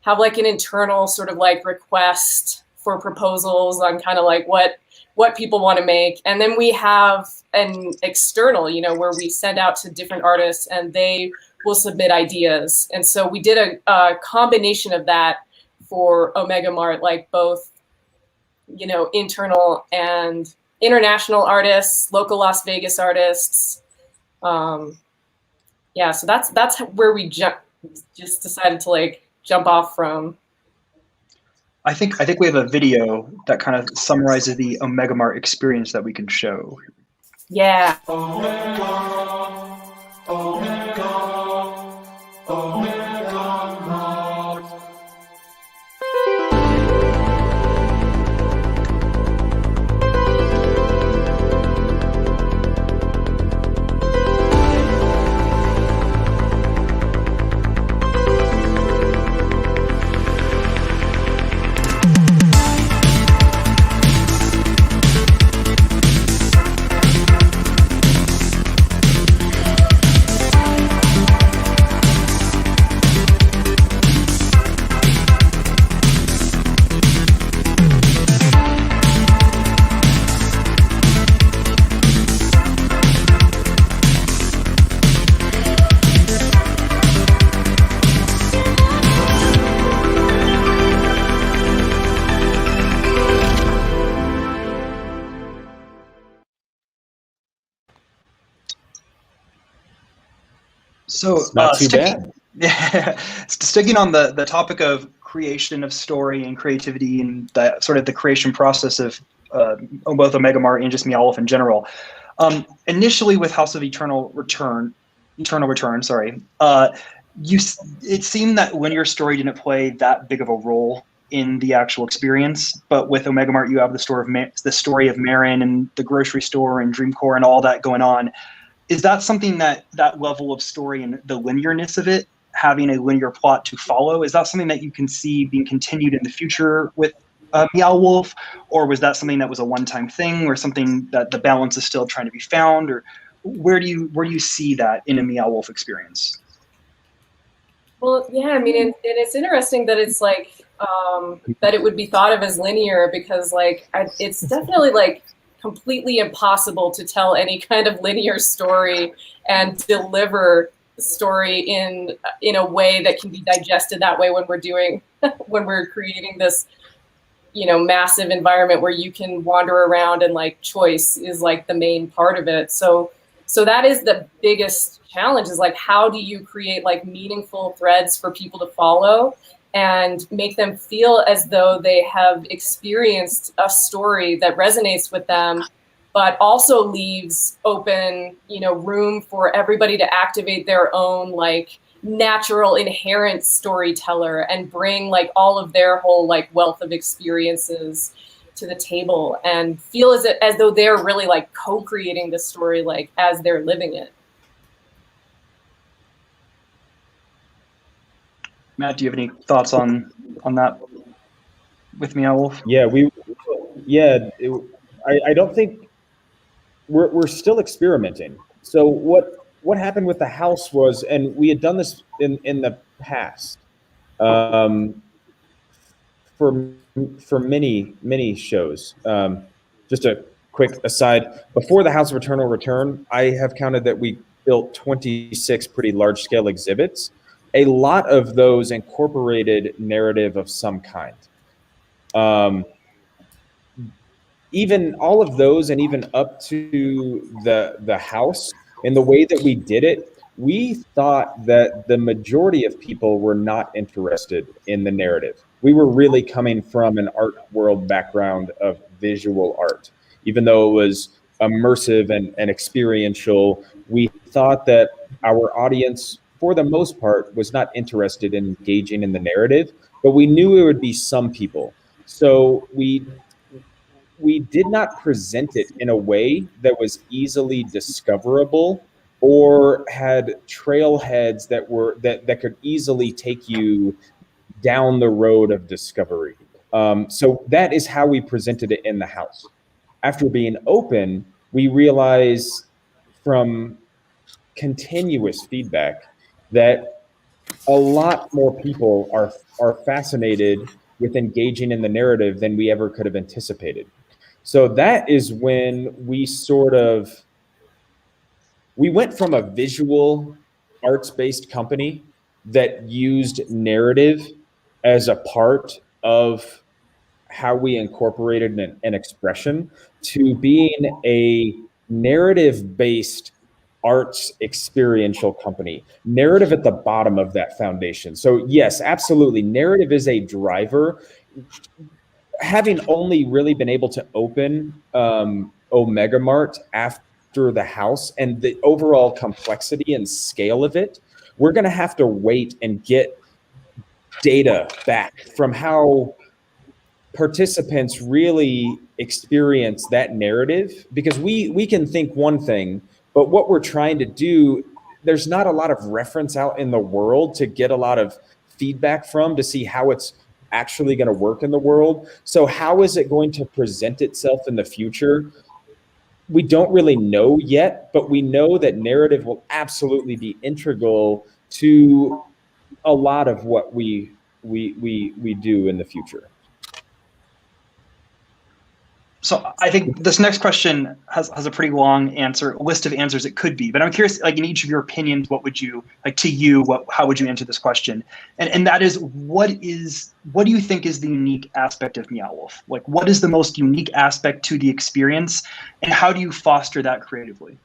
Speaker 18: have like an internal sort of like request for proposals on kind of like what people want to make. And then we have an external, where we send out to different artists and they will submit ideas. And so we did a combination of that for Omega Mart, like both internal and international artists, local Las Vegas artists. So that's where we just decided to like jump off from.
Speaker 19: I think we have a video that kind of summarizes the Omega Mart experience that we can show.
Speaker 18: Yeah.
Speaker 19: So
Speaker 9: not too bad.
Speaker 19: Yeah, sticking on the topic of creation of story and creativity and that sort of the creation process of both Omega Mart and just Meow Wolf in general. Initially with House of Eternal Return, sorry. It seemed that linear story didn't play that big of a role in the actual experience, but with Omega Mart, you have the story of Marin and the grocery store and Dreamcore and all that going on. Is that something that level of story and the linearness of it, having a linear plot to follow, is that something that you can see being continued in the future with Meow Wolf, or was that something that was a one-time thing, or something that the balance is still trying to be found, or where do you see that in a Meow Wolf experience?
Speaker 18: Well, yeah, I mean, and it's interesting that it's like that it would be thought of as linear, because like it's definitely like completely impossible to tell any kind of linear story and deliver the story in a way that can be digested that way when we're creating this, massive environment where you can wander around, and like choice is like the main part of it. So that is the biggest challenge, is like, how do you create like meaningful threads for people to follow and make them feel as though they have experienced a story that resonates with them, but also leaves open, room for everybody to activate their own like natural inherent storyteller and bring like all of their whole like wealth of experiences to the table and feel as though they're really like co-creating the story, like as they're living it.
Speaker 19: Matt, do you have any thoughts on that with Meow Wolf?
Speaker 9: Yeah, I don't think we're still experimenting. So what happened with the house was, and we had done this in the past, for many shows. Just a quick aside, before the House of Eternal Return, I have counted that we built 26 pretty large scale exhibits. A lot of those incorporated narrative of some kind. Even all of those, and even up to the house, and the way that we did it, we thought that the majority of people were not interested in the narrative. We were really coming from an art world background of visual art. Even though it was immersive and experiential, we thought that our audience, for the most part, was not interested in engaging in the narrative, but we knew it would be some people. So we did not present it in a way that was easily discoverable or had trailheads that could easily take you down the road of discovery. So that is how we presented it in the house. After being open, we realized from continuous feedback that a lot more people are fascinated with engaging in the narrative than we ever could have anticipated. So that is when we went from a visual arts-based company that used narrative as a part of how we incorporated an expression, to being a narrative-based arts experiential company. Narrative at the bottom of that foundation. So yes, absolutely, narrative is a driver. Having only really been able to open Omega Mart after the house and the overall complexity and scale of it, we're going to have to wait and get data back from how participants really experience that narrative, because we can think one thing, but what we're trying to do, there's not a lot of reference out in the world to get a lot of feedback from to see how it's actually going to work in the world. So how is it going to present itself in the future? We don't really know yet, but we know that narrative will absolutely be integral to a lot of what we do in the future.
Speaker 19: So I think this next question has a pretty long list of answers it could be, but I'm curious, like in each of your opinions, what would you, like to you, how would you answer this question? And that is, what do you think is the unique aspect of Meow Wolf? Like, what is the most unique aspect to the experience, and how do you foster that creatively?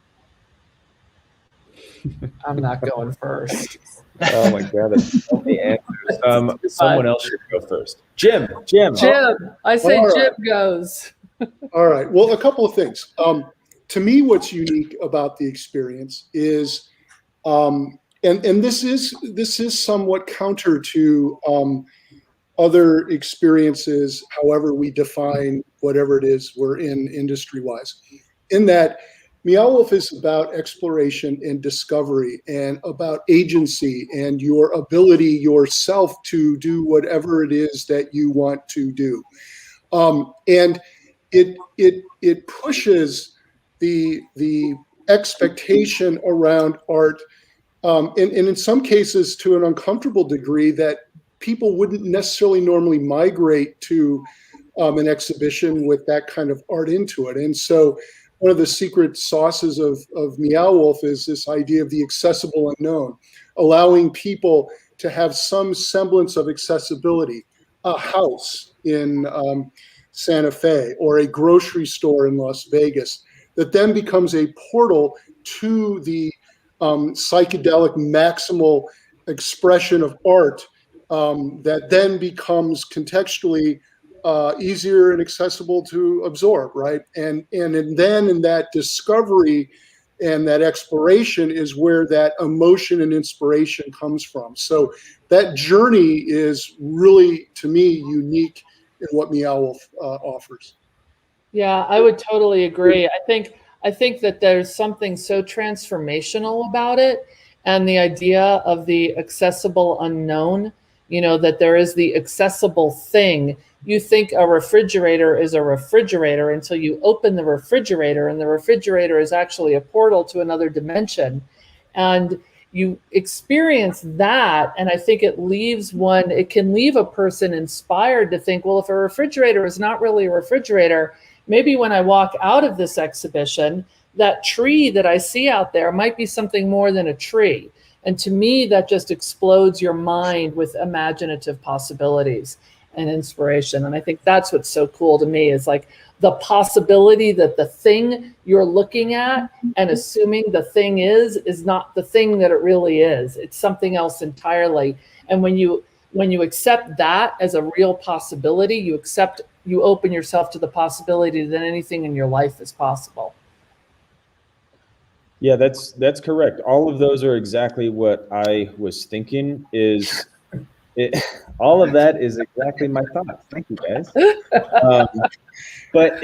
Speaker 17: I'm not going first.
Speaker 9: Oh my God, that's so many answers. Someone else should go first. Jim.
Speaker 17: I say
Speaker 16: All
Speaker 17: Jim
Speaker 16: right.
Speaker 17: goes.
Speaker 16: All right. Well, a couple of things. To me, what's unique about the experience is, and this is somewhat counter to other experiences, however we define whatever it is we're in industry-wise, in that Meow Wolf is about exploration and discovery and about agency and your ability yourself to do whatever it is that you want to do. And it pushes the expectation around art, and in some cases to an uncomfortable degree that people wouldn't necessarily normally migrate to an exhibition with that kind of art into it. And so one of the secret sauces of Meow Wolf is this idea of the accessible unknown, allowing people to have some semblance of accessibility. A house in Santa Fe or a grocery store in Las Vegas that then becomes a portal to the psychedelic maximal expression of art that then becomes contextually easier and accessible to absorb, right? And then in that discovery and that exploration is where that emotion and inspiration comes from. So that journey is really, to me, unique in what Meow Wolf offers.
Speaker 17: Yeah, I would totally agree. I think that there's something so transformational about it, and the idea of the accessible unknown, that there is the accessible thing. You think a refrigerator is a refrigerator until you open the refrigerator, and the refrigerator is actually a portal to another dimension. And you experience that, and I think it can leave a person inspired to think, well, if a refrigerator is not really a refrigerator, maybe when I walk out of this exhibition, that tree that I see out there might be something more than a tree. And to me, that just explodes your mind with imaginative possibilities and inspiration. And I think that's what's so cool to me, is like the possibility that the thing you're looking at and assuming the thing is not the thing that it really is. It's something else entirely. And when you accept that as a real possibility, you open yourself to the possibility that anything in your life is possible.
Speaker 9: Yeah, that's correct. All of those are exactly what I was thinking. All of that is exactly my thoughts. Thank you, guys. But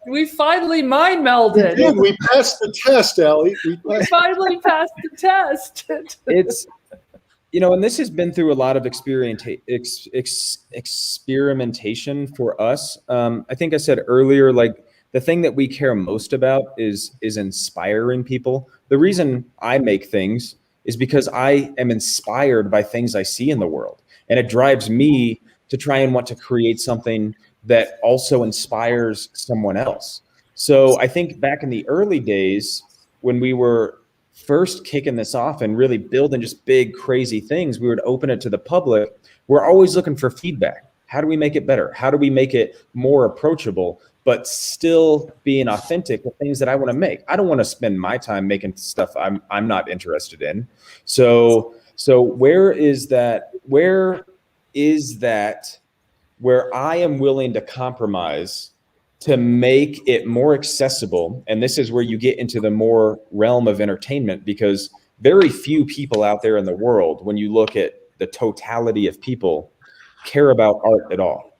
Speaker 17: we finally mind melded.
Speaker 16: We passed the test, Ali.
Speaker 17: We finally passed the test.
Speaker 9: It's, and this has been through a lot of experimentation for us. I think I said earlier, like, the thing that we care most about is inspiring people. The reason I make things is because I am inspired by things I see in the world. And it drives me to try and want to create something that also inspires someone else. So I think back in the early days, when we were first kicking this off and really building just big, crazy things, we would open it to the public. We're always looking for feedback. How do we make it better? How do we make it more approachable? but still being authentic with things that I want to make. I don't want to spend my time making stuff I'm not interested in. So where is that where I am willing to compromise to make it more accessible? And this is where you get into the more realm of entertainment, because very few people out there in the world, when you look at the totality of people, care about art at all.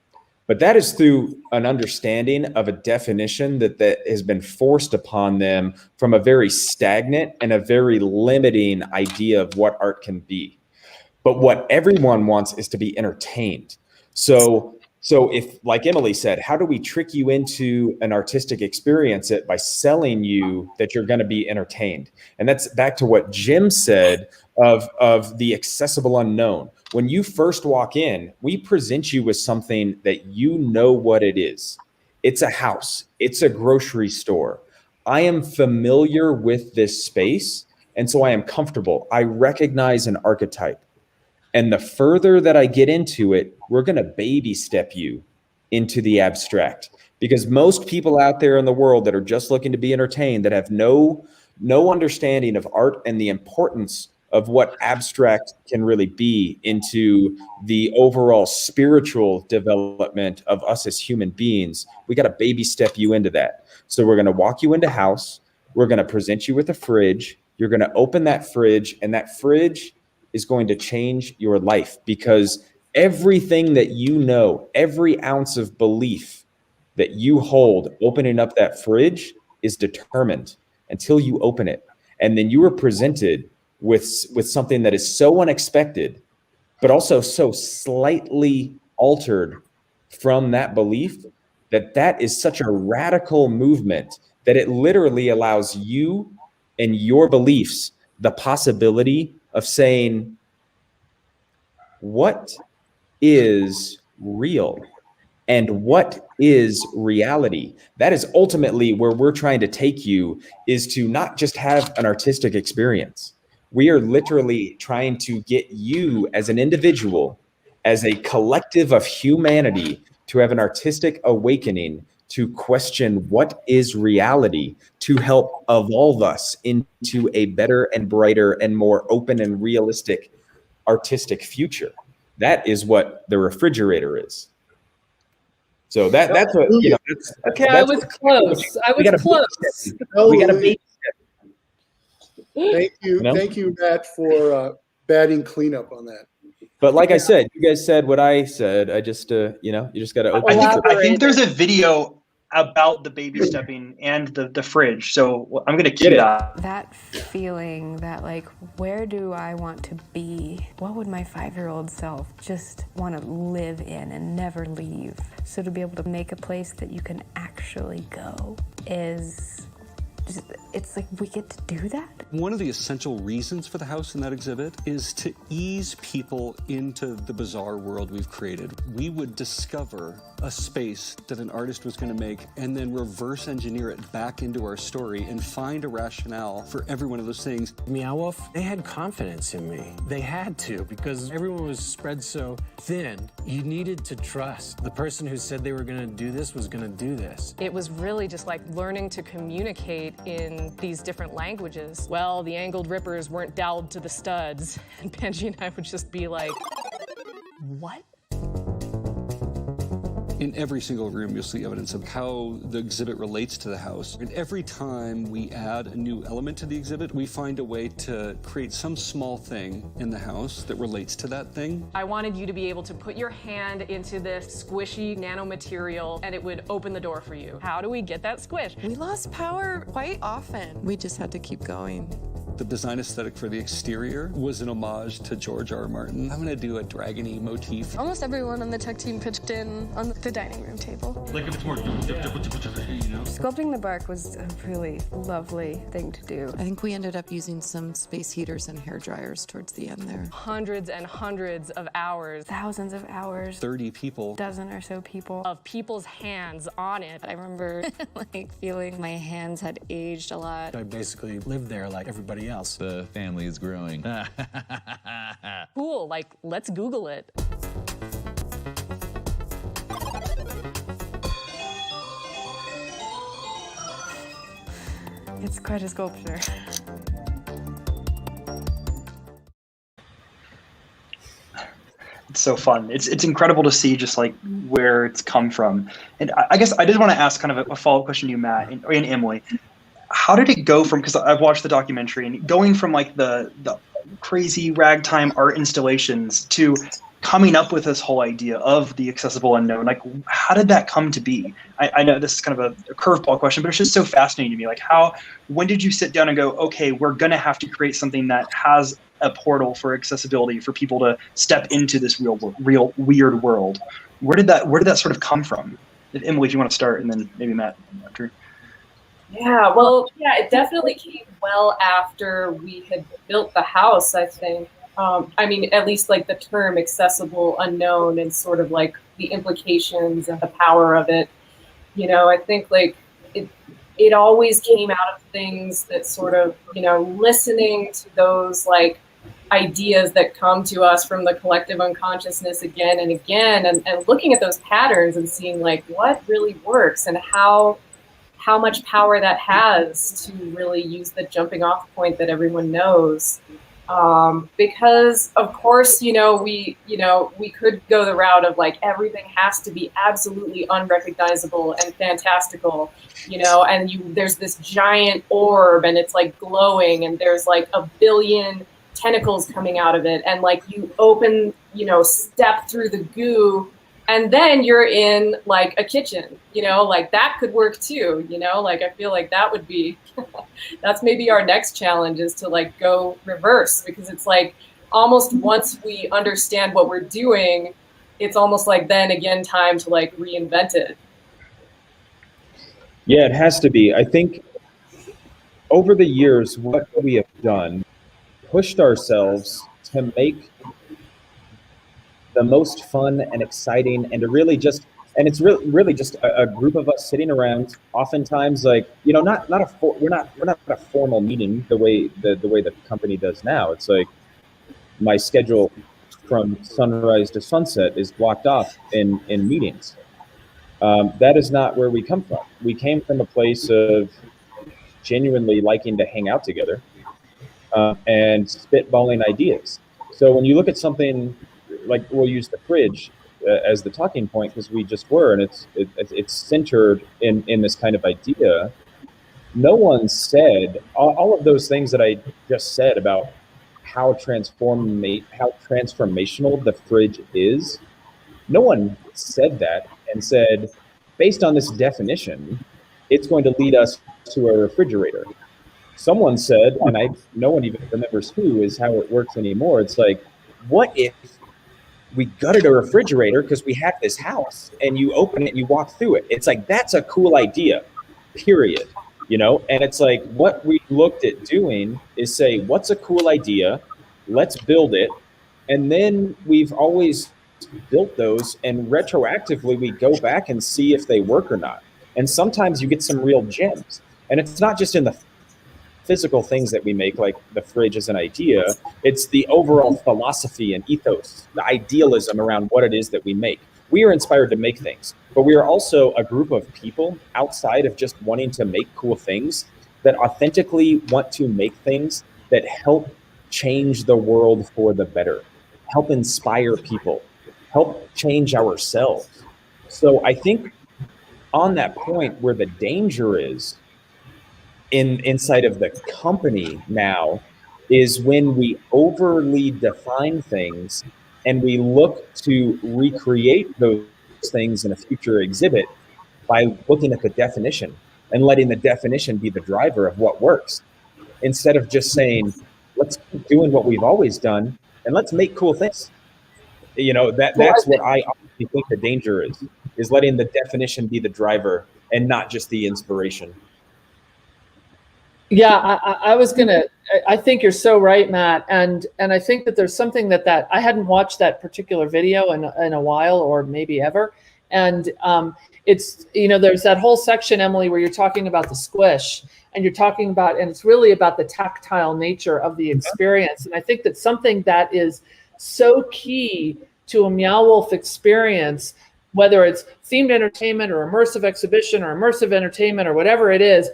Speaker 9: But that is through an understanding of a definition that has been forced upon them from a very stagnant and a very limiting idea of what art can be. But what everyone wants is to be entertained. So if, like Emily said, how do we trick you into an artistic experience by selling you that you're going to be entertained? And that's back to what Jim said of the accessible unknown. When you first walk in, we present you with something that you know what it is. It's a house. It's a grocery store. I am familiar with this space, and so I am comfortable. I recognize an archetype. And the further that I get into it, we're going to baby step you into the abstract. Because most people out there in the world that are just looking to be entertained, that have no understanding of art and the importance of what abstract can really be into the overall spiritual development of us as human beings, we got to baby step you into that. So we're going to walk you into house. We're going to present you with a fridge. You're going to open that fridge, and that fridge is going to change your life, because everything that you know, every ounce of belief that you hold opening up that fridge is determined until you open it. And then you are presented with something that is so unexpected, but also so slightly altered from that belief, that is such a radical movement that it literally allows you and your beliefs the possibility of saying, what is real and what is reality? That is ultimately where we're trying to take you, is to not just have an artistic experience. We are literally trying to get you as an individual, as a collective of humanity, to have an artistic awakening, to question what is reality, to help evolve us into a better and brighter and more open and realistic artistic future. That is what the refrigerator is. So that's what, you know.
Speaker 17: Okay, I was close. We got
Speaker 16: a big step. Thank you, Matt, for batting cleanup on that.
Speaker 9: But like I said, you guys said what I said. I just, you just got to open.
Speaker 19: I think there's a video about the baby stepping and the fridge. So I'm going to cue that.
Speaker 6: That feeling that, like, where do I want to be? What would my 5-year-old self just want to live in and never leave? So to be able to make a place that you can actually go is... it's like we get to do that.
Speaker 1: One of the essential reasons for the house in that exhibit is to ease people into the bizarre world we've created. We would discover a space that an artist was going to make and then reverse engineer it back into our story and find a rationale for every one of those things.
Speaker 22: Meow Wolf, they had confidence in me. They had to, because everyone was spread so thin. You needed to trust. The person who said they were going to do this was going to do this.
Speaker 23: It was really just like learning to communicate in these different languages. Well, the angled rippers weren't doweled to the studs, and Benji and I would just be like, what?
Speaker 1: In every single room, you'll see evidence of how the exhibit relates to the house. And every time we add a new element to the exhibit, we find a way to create some small thing in the house that relates to that thing.
Speaker 23: I wanted you to be able to put your hand into this squishy nanomaterial and it would open the door for you. How do we get that squish?
Speaker 24: We lost power quite often. We just had to keep going.
Speaker 1: The design aesthetic for the exterior was an homage to George R. Martin. I'm gonna do a dragony motif.
Speaker 24: Almost everyone on the tech team pitched in on the dining room table.
Speaker 1: Like if it's more,
Speaker 6: Sculpting the bark was a really lovely thing to do.
Speaker 24: I think we ended up using some space heaters and hair dryers towards the end there.
Speaker 23: Hundreds and hundreds of hours.
Speaker 6: Thousands of hours.
Speaker 1: 30 people.
Speaker 6: Dozen or so people.
Speaker 23: Of people's hands on it.
Speaker 6: I remember like feeling my hands had aged a lot.
Speaker 22: I basically lived there like everybody else.
Speaker 8: The family is growing.
Speaker 23: Cool, like, let's Google it.
Speaker 6: It's quite a sculpture.
Speaker 19: It's so fun. It's incredible to see just like where it's come from. And I guess I did want to ask kind of a follow-up question to you, Matt and Emily. How did it go from, because I've watched the documentary, and going from like the crazy ragtime art installations to coming up with this whole idea of the accessible unknown? Like, how did that come to be? I know this is kind of a curveball question, but it's just so fascinating to me. Like, when did you sit down and go, okay, we're going to have to create something that has a portal for accessibility for people to step into this real weird world? Where did that sort of come from? Emily, if you want to start, and then maybe Matt after.
Speaker 18: Yeah, well, yeah, it definitely came well after we had built the house, I think. I mean, at least like the term accessible unknown and sort of like the implications and the power of it. You know, I think like it always came out of things that sort of, you know, listening to those like ideas that come to us from the collective unconsciousness again and again, and looking at those patterns and seeing like what really works and how much power that has to really use the jumping off point that everyone knows. Because of course, we could go the route of like everything has to be absolutely unrecognizable and fantastical, and there's this giant orb and it's like glowing and there's like a billion tentacles coming out of it, and like you open, step through the goo and then you're in like a kitchen, like that could work too, like I feel like that would be, that's maybe our next challenge, is to like go reverse, because it's like almost once we understand what we're doing, it's almost like then again time to like reinvent it.
Speaker 9: Yeah, it has to be. I think over the years, what we have done, pushed ourselves to make the most fun and exciting, and to really just, and it's really just a group of us sitting around, oftentimes like, we're not a formal meeting the way the company does now. It's like my schedule from sunrise to sunset is blocked off in meetings. That is not where we come from. We came from a place of genuinely liking to hang out together and spitballing ideas. So when you look at something like, we'll use the fridge as the talking point, because we just were, and it's centered in this kind of idea. No one said all of those things that I just said about how transformational the fridge is. No one said that and said, based on this definition, it's going to lead us to a refrigerator. Someone said, and no one even remembers who, is how it works anymore. It's like, what if we gutted a refrigerator because we have this house, and you open it and you walk through it? It's like, that's a cool idea, period. And it's like, what we looked at doing is say, what's a cool idea? Let's build it. And then we've always built those, and retroactively we go back and see if they work or not. And sometimes you get some real gems. And it's not just in the physical things that we make, like the fridge as an idea. It's the overall philosophy and ethos, the idealism around what it is that we make. We are inspired to make things, but we are also a group of people outside of just wanting to make cool things that authentically want to make things that help change the world for the better, help inspire people, help change ourselves. So I think on that point where the danger is inside of the company now is when we overly define things and we look to recreate those things in a future exhibit by looking at the definition and letting the definition be the driver of what works, instead of just saying, let's keep doing what we've always done and let's make cool things. That's what I honestly think the danger is letting the definition be the driver and not just the inspiration.
Speaker 17: Yeah, I think you're so right, Matt. And I think that there's something that I hadn't watched that particular video in a while, or maybe ever. And it's, there's that whole section, Emily, where you're talking about the squish, and you're talking about, and it's really about the tactile nature of the experience. And I think that something that is so key to a Meow Wolf experience, whether it's themed entertainment or immersive exhibition or immersive entertainment or whatever it is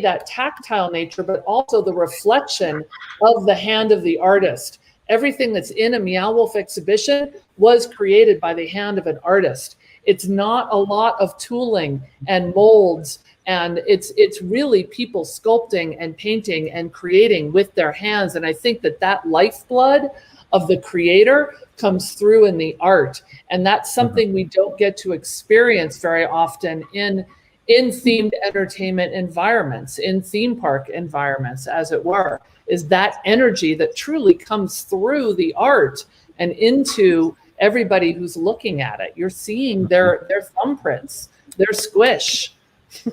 Speaker 17: that tactile nature, but also the reflection of the hand of the artist. Everything that's in a Meow Wolf exhibition was created by the hand of an artist. It's not a lot of tooling and molds, and it's really people sculpting and painting and creating with their hands. And I think that lifeblood of the creator comes through in the art. And that's something we don't get to experience very often in themed entertainment environments, in theme park environments, as it were, is that energy that truly comes through the art and into everybody who's looking at it. You're seeing their thumbprints, their squish.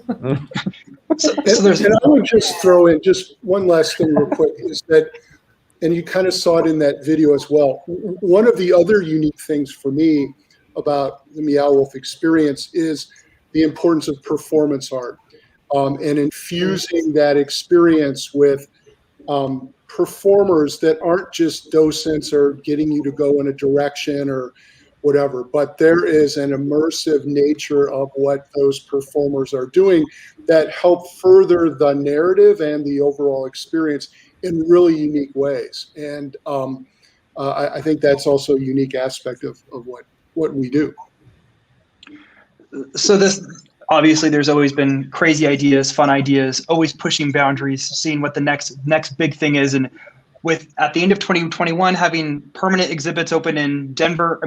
Speaker 16: And I would just throw in just one last thing real quick is that, and you kind of saw it in that video as well. One of the other unique things for me about the Meow Wolf experience is the importance of performance art and infusing that experience with performers that aren't just docents or getting you to go in a direction or whatever, but there is an immersive nature of what those performers are doing that help further the narrative and the overall experience in really unique ways. And I think that's also a unique aspect of what we do.
Speaker 19: So obviously there's always been crazy ideas, fun ideas, always pushing boundaries, seeing what the next big thing is. And at the end of 2021, having permanent exhibits open in Denver,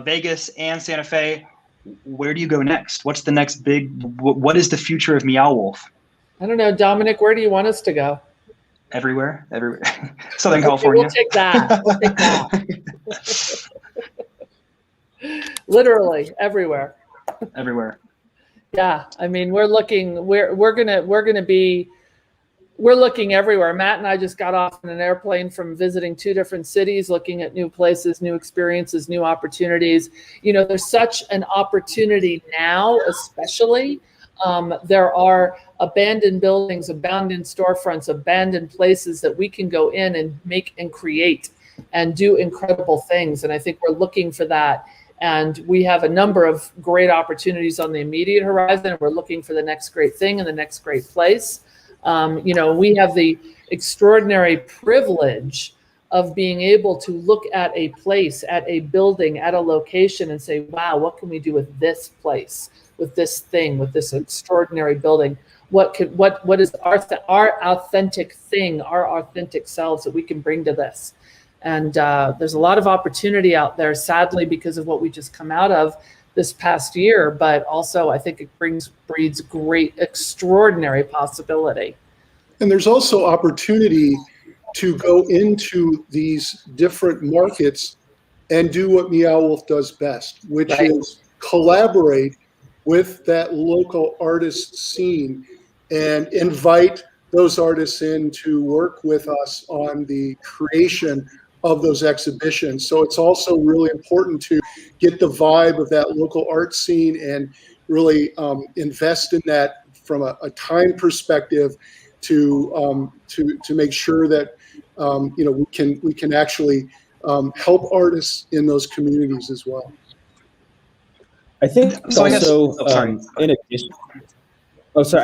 Speaker 19: Vegas, and Santa Fe, where do you go next? What's the next what is the future of Meow Wolf?
Speaker 17: I don't know, Dominic, where do you want us to go?
Speaker 19: Everywhere. Southern California.
Speaker 17: We'll take that. Literally everywhere.
Speaker 19: Everywhere.
Speaker 17: Yeah, I mean, we're looking everywhere. Matt and I just got off in an airplane from visiting 2 different cities, looking at new places, new experiences, new opportunities. You know, there's such an opportunity now, especially. There are abandoned buildings, abandoned storefronts, abandoned places that we can go in and make and create and do incredible things. And I think we're looking for that. And we have a number of great opportunities on the immediate horizon. We're looking for the next great thing and the next great place. You know, we have the extraordinary privilege of being able to look at a place, at a building, at a location and say, wow, what can we do with this place, with this thing, with this extraordinary building? What is our authentic thing, our authentic selves that we can bring to this? And there's a lot of opportunity out there, sadly, because of what we just come out of this past year, but also I think it breeds great, extraordinary possibility.
Speaker 16: And there's also opportunity to go into these different markets and do what Meow Wolf does best, which is collaborate with that local artist scene and invite those artists in to work with us on the creation of those exhibitions. So it's also really important to get the vibe of that local art scene and really invest in that from a time perspective to make sure that you know, we can actually help artists in those communities as well.
Speaker 9: I think I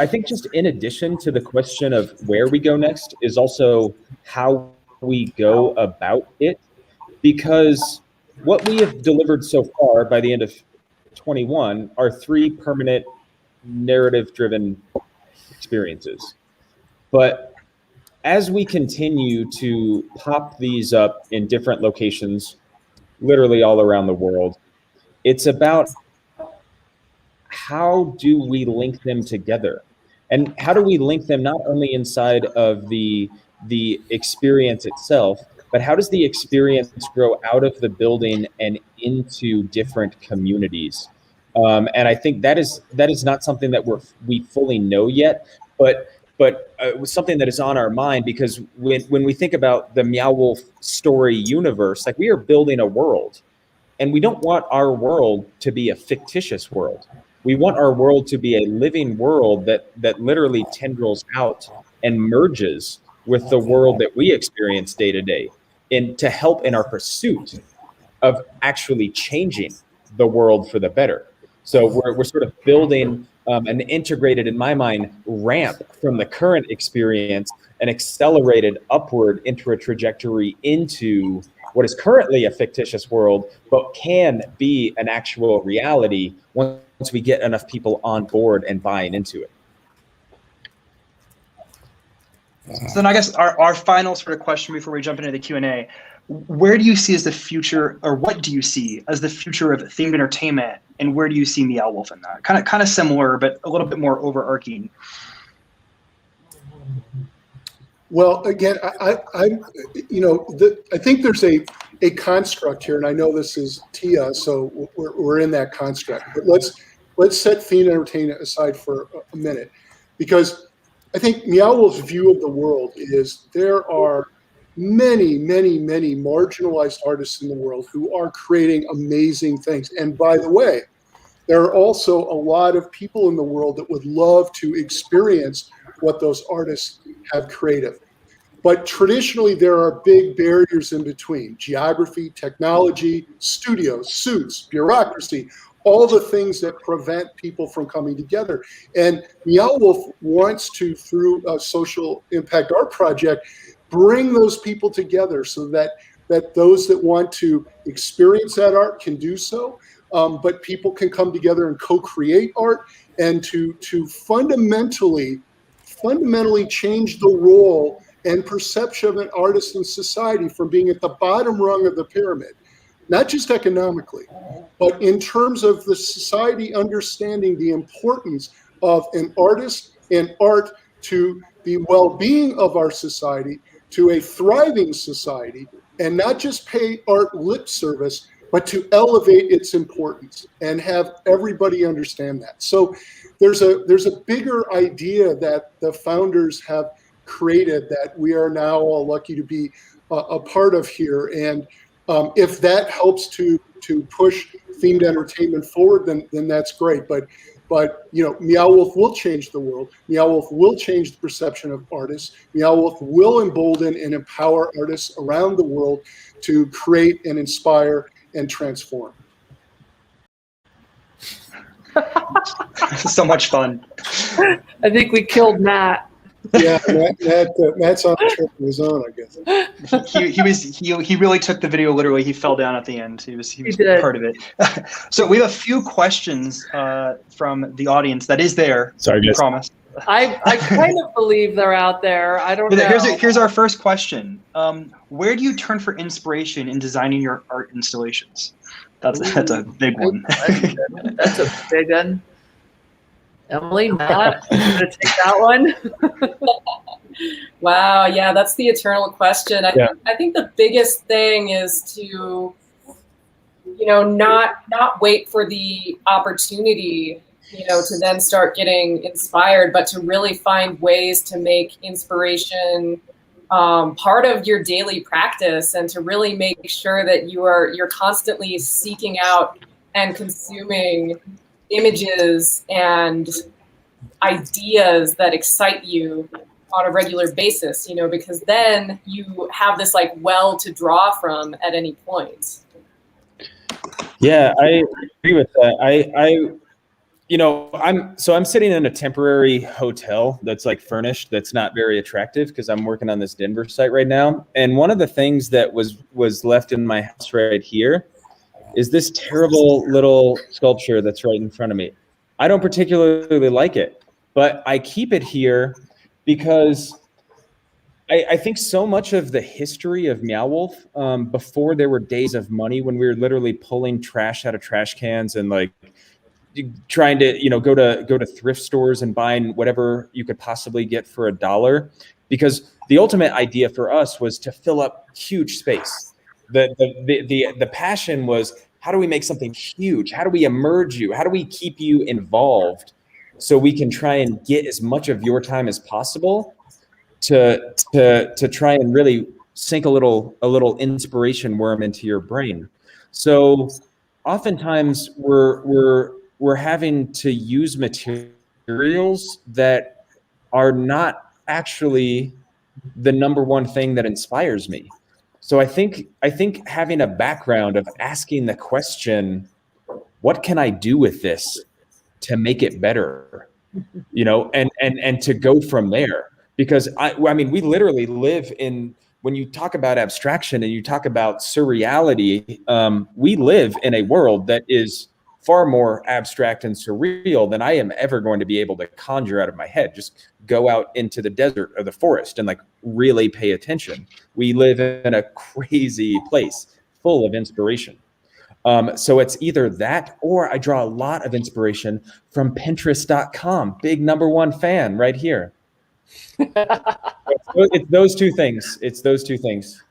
Speaker 9: think just in addition to the question of where we go next is also how we go about it, because what we have delivered so far by the end of 21 are 3 permanent narrative-driven experiences. But as we continue to pop these up in different locations, literally all around the world, it's about how do we link them together? And how do we link them not only inside of the experience itself, but how does the experience grow out of the building and into different communities? And I think that is not something that we fully know yet, but it was something that is on our mind, because when we think about the Meow Wolf story universe, like, we are building a world, and we don't want our world to be a fictitious world. We want our world to be a living world that literally tendrils out and merges with the world that we experience day to day, and to help in our pursuit of actually changing the world for the better. So we're sort of building an integrated, in my mind, ramp from the current experience and accelerated upward into a trajectory into what is currently a fictitious world, but can be an actual reality once we get enough people on board and buying into it.
Speaker 19: So then I guess our final sort of question before we jump into the Q&A, where do you see as the future, or what do you see as the future of themed entertainment, and where do you see Meow Wolf in that? Kind of similar, but a little bit more overarching.
Speaker 16: Well, again, I think there's a construct here, and I know this is TEA, so we're in that construct. But let's set themed entertainment aside for a minute, because I think Meow Wolf's view of the world is there are many, many, many marginalized artists in the world who are creating amazing things. And by the way, there are also a lot of people in the world that would love to experience what those artists have created. But traditionally, there are big barriers in between: geography, technology, studios, suits, bureaucracy, all the things that prevent people from coming together. And Meow Wolf wants to, through a social impact art project, bring those people together so that those that want to experience that art can do so, but people can come together and co-create art, and to fundamentally change the role and perception of an artist in society from being at the bottom rung of the pyramid, not just economically, but in terms of the society understanding the importance of an artist and art to the well-being of our society, to a thriving society, and not just pay art lip service, but to elevate its importance and have everybody understand that. So there's a bigger idea that the founders have created that we are now all lucky to be a part of here. And if that helps to push themed entertainment forward, then that's great. But Meow Wolf will change the world. Meow Wolf will change the perception of artists. Meow Wolf will embolden and empower artists around the world to create and inspire and transform.
Speaker 19: So much fun.
Speaker 17: I think we killed Matt.
Speaker 16: Yeah, Matt's on a trip of his own, I guess.
Speaker 19: He really took the video literally. He fell down at the end. He was part of it. So we have a few questions from the audience that is there.
Speaker 9: Sorry,
Speaker 19: I promise.
Speaker 17: I kind of believe they're out there. I don't know.
Speaker 19: Here's our first question. Where do you turn for inspiration in designing your art installations? That's a big one.
Speaker 17: That's a big one. Emily, Matt, you gonna take that one?
Speaker 18: Wow, yeah, that's the eternal question. I think the biggest thing is to, not wait for the opportunity, to then start getting inspired, but to really find ways to make inspiration part of your daily practice, and to really make sure that you're constantly seeking out and consuming images and ideas that excite you on a regular basis, because then you have this well to draw from at any point.
Speaker 9: Yeah, I agree with that. I'm sitting in a temporary hotel that's furnished, that's not very attractive because I'm working on this Denver site right now. And one of the things that was left in my house right here is this terrible little sculpture that's right in front of me. I don't particularly like it, but I keep it here because I think so much of the history of Meow Wolf, before there were days of money, when we were literally pulling trash out of trash cans and trying to go to thrift stores and buying whatever you could possibly get for $1, because the ultimate idea for us was to fill up huge space. The passion was, how do we make something huge? How do we immerse you? How do we keep you involved so we can try and get as much of your time as possible to try and really sink a little inspiration worm into your brain. So oftentimes we're having to use materials that are not actually the number one thing that inspires me. So I think having a background of asking the question, what can I do with this? to make it better, you know, and to go from there. Because I mean, we literally live in, when you talk about abstraction and you talk about surreality, we live in a world that is far more abstract and surreal than I am ever going to be able to conjure out of my head. Just go out into the desert or the forest and like really pay attention. We live in a crazy place full of inspiration. So it's either that, or I draw a lot of inspiration from Pinterest.com. Big #1 fan right here. It's those two things. It's those two things.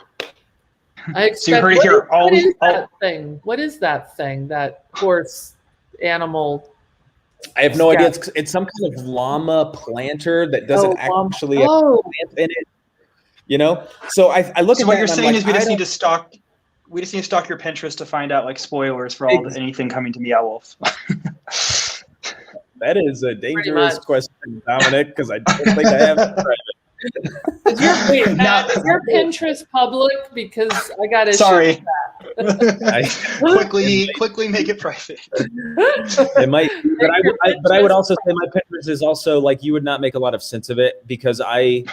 Speaker 17: I expect,
Speaker 19: So you heard it here.
Speaker 17: What is that thing? What is that thing? That horse animal?
Speaker 9: I have no idea. It's some kind of llama planter that doesn't actually have a plant in it. You know? So I look at
Speaker 19: what
Speaker 9: that
Speaker 19: you're
Speaker 9: and I'm
Speaker 19: saying
Speaker 9: like,
Speaker 19: is we just need to stalk. We just need to stalk your Pinterest to find out like spoilers for anything coming to Meow Wolf.
Speaker 9: That is a dangerous question, Dominic, because I don't think I have it private.
Speaker 17: Is your Pinterest public? Because I got issues
Speaker 19: Sorry.
Speaker 17: with that.
Speaker 19: quickly make it private.
Speaker 9: It might, but I would also say my Pinterest is also like, you would not make a lot of sense of it, because I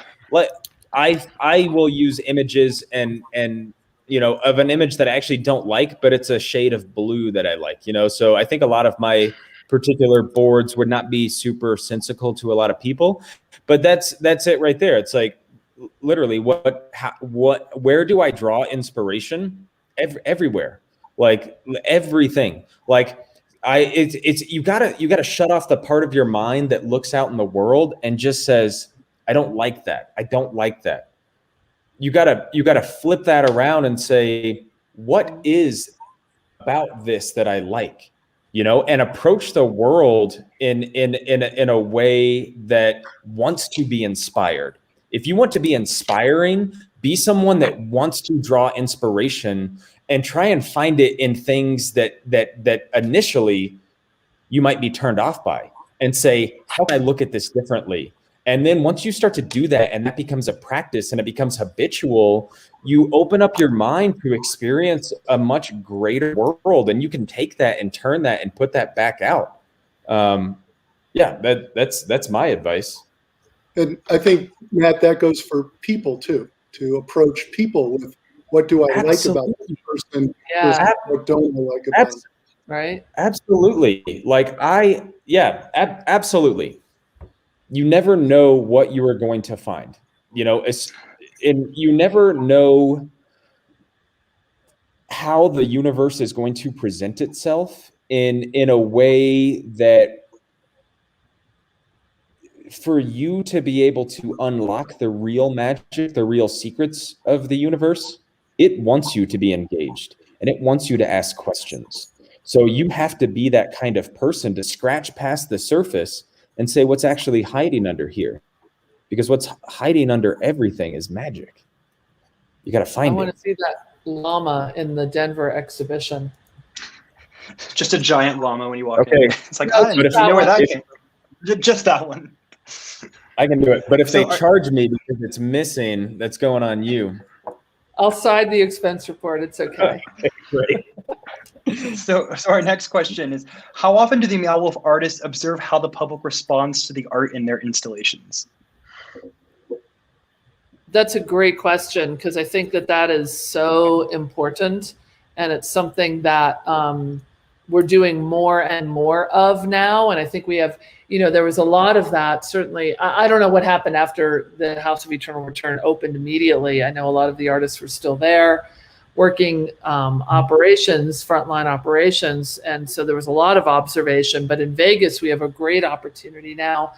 Speaker 9: will use images and you know, of an image that I actually don't like, but it's a shade of blue that I like, you know? So I think a lot of my particular boards would not be super sensical to a lot of people, but that's it right there. It's like, literally where do I draw inspiration? Everywhere, like everything. Like you gotta shut off the part of your mind that looks out in the world and just says, I don't like that. I don't like that. You gotta flip that around and say, what is about this that I like, you know, and approach the world in a way that wants to be inspired. If you want to be inspiring, be someone that wants to draw inspiration and try and find it in things that initially you might be turned off by, and say, how can I look at this differently? And then once you start to do that, and that becomes a practice and it becomes habitual, you open up your mind to experience a much greater world, and you can take that and turn that and put that back out. Yeah, that's my advice.
Speaker 16: And I think, Matt, that goes for people too, to approach people with, what do I like about this person?
Speaker 17: Yeah.
Speaker 16: What don't I like about them?
Speaker 17: Right.
Speaker 9: Absolutely. Like absolutely. You never know what you are going to find, you know, and you never know how the universe is going to present itself in a way that, for you to be able to unlock the real magic, the real secrets of the universe, it wants you to be engaged and it wants you to ask questions. So you have to be that kind of person to scratch past the surface and say, what's actually hiding under here? Because what's hiding under everything is magic. You got to find it.
Speaker 17: I want to see that llama in the Denver exhibition.
Speaker 19: Just a giant llama when you walk in. It's like,
Speaker 17: No,
Speaker 19: you know where that came from. Just that one.
Speaker 9: I can do it. But if they charge me because it's missing, that's going on you.
Speaker 17: I'll side the expense report. It's okay.
Speaker 9: Great.
Speaker 19: So our next question is, how often do the Meow Wolf artists observe how the public responds to the art in their installations?
Speaker 17: That's a great question, because I think that is so important, and it's something that we're doing more and more of now. And I think we have, you know, there was a lot of that. Certainly, I don't know what happened after the House of Eternal Return opened immediately. I know a lot of the artists were still there working operations, frontline operations. And so there was a lot of observation. But in Vegas, we have a great opportunity now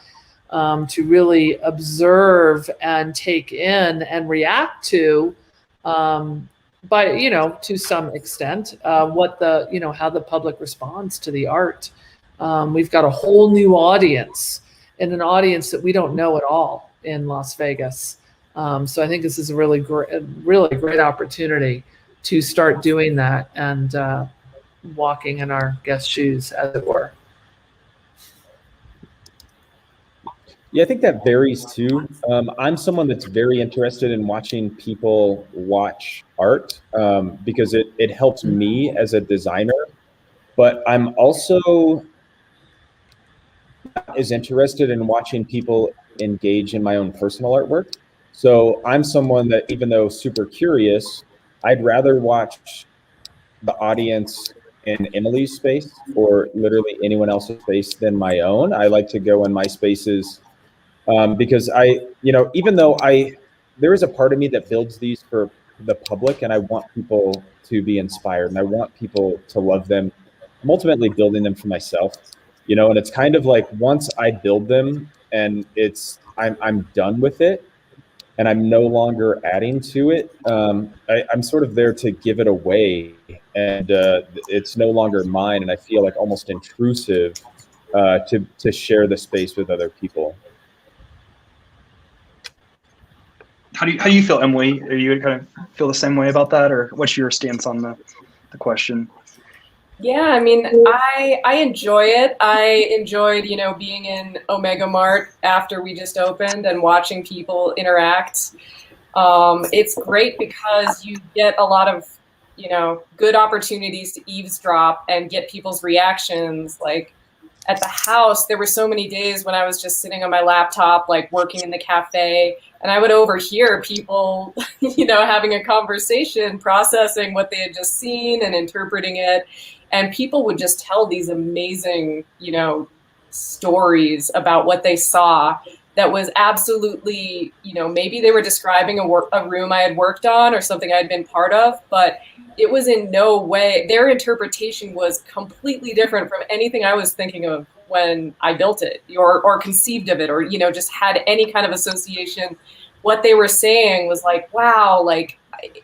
Speaker 17: to really observe and take in and react to, by, you know, to some extent, what the, you know, how the public responds to the art. We've got a whole new audience, and an audience that we don't know at all in Las Vegas. So I think this is a really great opportunity to start doing that and walking in our guest shoes, as it were.
Speaker 9: Yeah, I think that varies too. I'm someone that's very interested in watching people watch art because it helps me as a designer. But I'm also as interested in watching people engage in my own personal artwork. So I'm someone that, even though super curious, I'd rather watch the audience in Emily's space or literally anyone else's space than my own. I like to go in my spaces because even though there is a part of me that builds these for the public, and I want people to be inspired and I want people to love them. I'm ultimately building them for myself, and it's kind of like once I build them and I'm done with it and I'm no longer adding to it, I'm sort of there to give it away, and it's no longer mine, and I feel like almost intrusive to share the space with other people.
Speaker 19: How do you feel, Emily? Are you kind of feel the same way about that, or what's your stance on the question?
Speaker 18: Yeah, I mean, I enjoy it. I enjoyed, being in Omega Mart after we just opened and watching people interact. It's great because you get a lot of, good opportunities to eavesdrop and get people's reactions. Like at the house, there were so many days when I was just sitting on my laptop, like working in the cafe, and I would overhear people, having a conversation, processing what they had just seen and interpreting it. And people would just tell these amazing, stories about what they saw that was absolutely, maybe they were describing a room I had worked on or something I'd been part of, but it was in no way, their interpretation was completely different from anything I was thinking of when I built it or conceived of it or, just had any kind of association. What they were saying was like, wow, like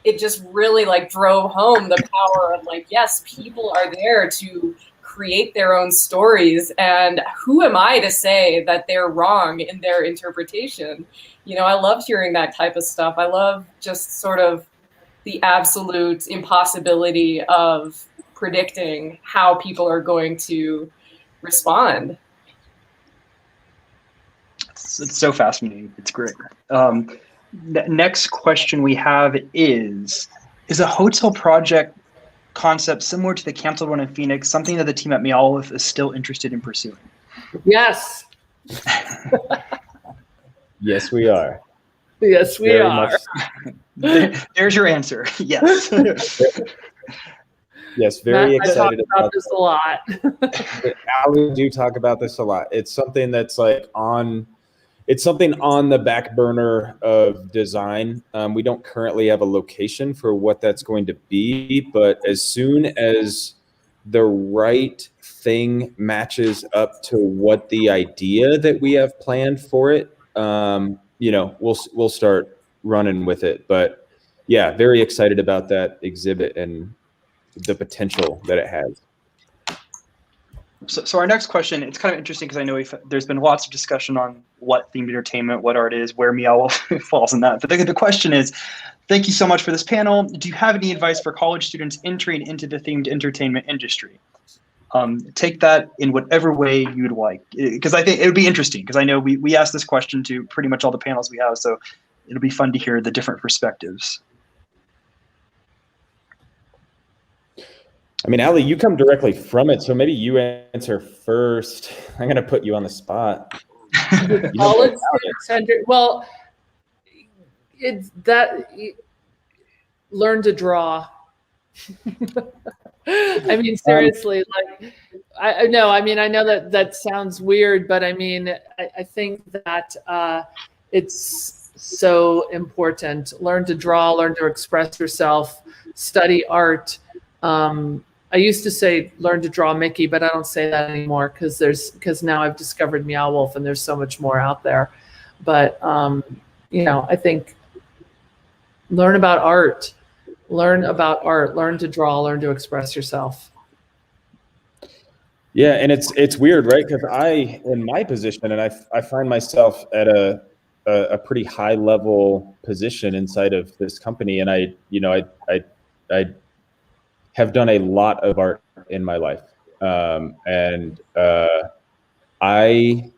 Speaker 18: it just really like drove home the power of like, yes, people are there to create their own stories. And who am I to say that they're wrong in their interpretation? I love hearing that type of stuff. I love just sort of the absolute impossibility of predicting how people are going to respond.
Speaker 19: It's so fascinating. It's great. The next question we have is a hotel project concept similar to the canceled one in Phoenix something that the team at Meow Wolf is still interested in pursuing?
Speaker 17: Yes.
Speaker 9: Yes, we are.
Speaker 17: Yes, we
Speaker 9: Very
Speaker 17: are.
Speaker 19: There's your answer. Yes.
Speaker 9: Yes, very
Speaker 17: Matt,
Speaker 9: excited
Speaker 17: I talk about this a lot.
Speaker 9: Ali, do talk about this a lot. It's something that's it's something on the back burner of design. We don't currently have a location for what that's going to be, but as soon as the right thing matches up to what the idea that we have planned for it, we'll start running with it. But yeah, very excited about that exhibit and the potential that it has.
Speaker 19: So our next question, it's kind of interesting because I know there's been lots of discussion on what themed entertainment, what art is, where Meow Wolf falls in that. But the question is, thank you so much for this panel. Do you have any advice for college students entering into the themed entertainment industry? Take that in whatever way you'd like, because I think it would be interesting because I know we asked this question to pretty much all the panels we have, so it'll be fun to hear the different perspectives.
Speaker 9: I mean, Ali, you come directly from it, so maybe you answer first. I'm going to put you on the spot.
Speaker 17: College students, well, it's that learn to draw. I mean, seriously, like, I know that sounds weird, but I mean, I think that it's so important. Learn to draw, learn to express yourself, study art. I used to say learn to draw Mickey, but I don't say that anymore because now I've discovered Meow Wolf and there's so much more out there. But I think learn about art, learn to draw, learn to express yourself.
Speaker 9: Yeah, and it's weird, right? Because in my position, and I find myself at a pretty high level position inside of this company, and I have done a lot of art in my life, and I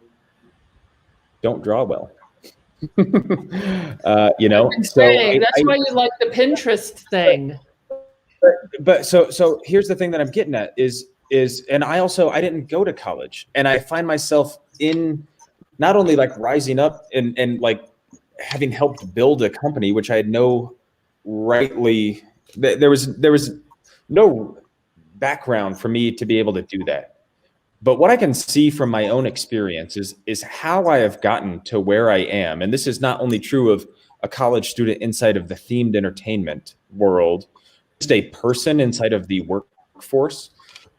Speaker 9: don't draw well.
Speaker 17: That's why you like the Pinterest thing.
Speaker 9: But so here's the thing that I'm getting at is and I didn't go to college, and I find myself in not only like rising up and like having helped build a company, which I had no there was no background for me to be able to do that. But what I can see from my own experience is how I have gotten to where I am. And this is not only true of a college student inside of the themed entertainment world, just a person inside of the workforce.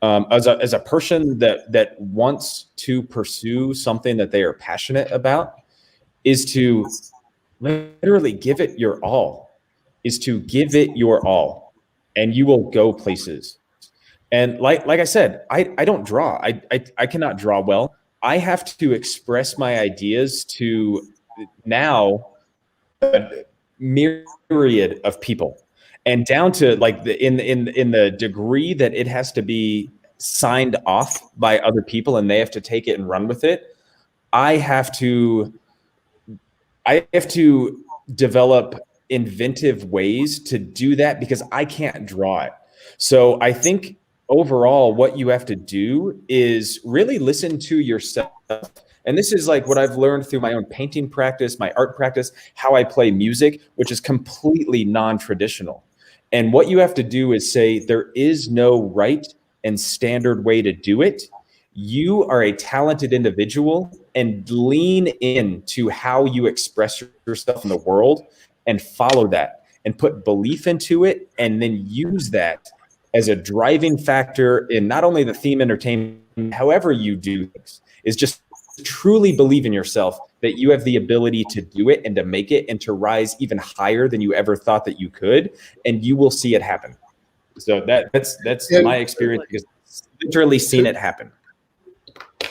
Speaker 9: As a person that wants to pursue something that they are passionate about, is to literally give it your all, and you will go places. And like I said, I don't draw. I cannot draw well. I have to express my ideas to now a myriad of people, and down to like in the degree that it has to be signed off by other people and they have to take it and run with it. I have to develop inventive ways to do that because I can't draw it. So I think overall, what you have to do is really listen to yourself. And this is like what I've learned through my own painting practice, my art practice, how I play music, which is completely non-traditional. And what you have to do is say, there is no right and standard way to do it. You are a talented individual, and lean into how you express yourself in the world and follow that and put belief into it, and then use that as a driving factor in not only the theme entertainment, however you do things, is just truly believe in yourself that you have the ability to do it and to make it and to rise even higher than you ever thought that you could, and you will see it happen. So that's my experience, because I've literally seen it happen.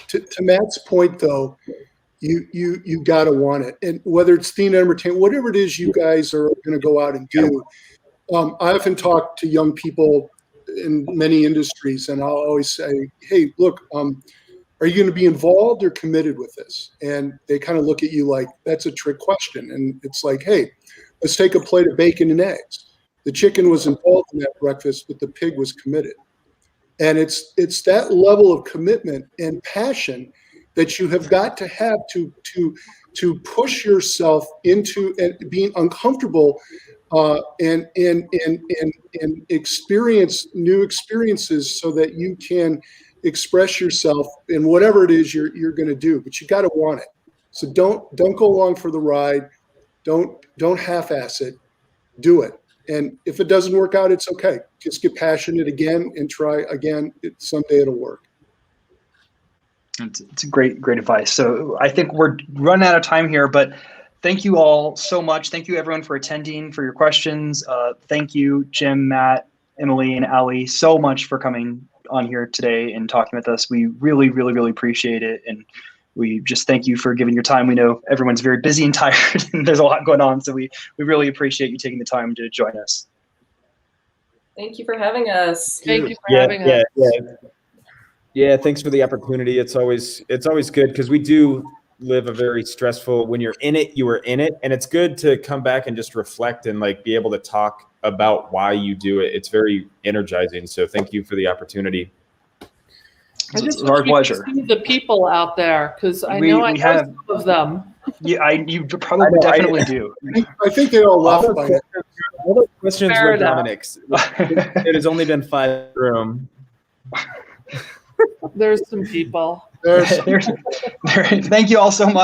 Speaker 16: To Matt's point, though, you gotta want it, and whether it's theme entertainment, whatever it is you guys are going to go out and do. I often talk to young people in many industries, and I'll always say, hey, look, are you going to be involved or committed with this? And they kind of look at you like that's a trick question. And it's like, hey, let's take a plate of bacon and eggs. The chicken was involved in that breakfast, but the pig was committed. And it's that level of commitment and passion that you have got to have to push yourself into and being uncomfortable and experience new experiences so that you can express yourself in whatever it is you're going to do. But you got to want it. So don't go along for the ride. Don't half-ass it. Do it. And if it doesn't work out, it's okay. Just get passionate again and try again. Someday it'll work.
Speaker 19: It's a great advice. So I think we're running out of time here, but thank you all so much. Thank you everyone for attending, for your questions. Thank you, Jim, Matt, Emily, and Ali, so much for coming on here today and talking with us. We really, really, really appreciate it. And we just thank you for giving your time. We know everyone's very busy and tired and there's a lot going on. So we really appreciate you taking the time to join us.
Speaker 18: Thank you for having us.
Speaker 17: Thank you for having us.
Speaker 9: Yeah, thanks for the opportunity. It's always good because we do live a very stressful, when you're in it, you are in it. And it's good to come back and just reflect and like be able to talk about why you do it. It's very energizing. So thank you for the opportunity.
Speaker 17: It's
Speaker 19: our pleasure.
Speaker 17: See the people out there, because I know some of them.
Speaker 19: Yeah, you probably definitely do.
Speaker 16: I think they all left by it.
Speaker 9: All the questions
Speaker 17: Fair
Speaker 9: were
Speaker 17: enough.
Speaker 9: Dominic's. It has only been 5 in the room.
Speaker 17: There's some people.
Speaker 19: Thank you all so much.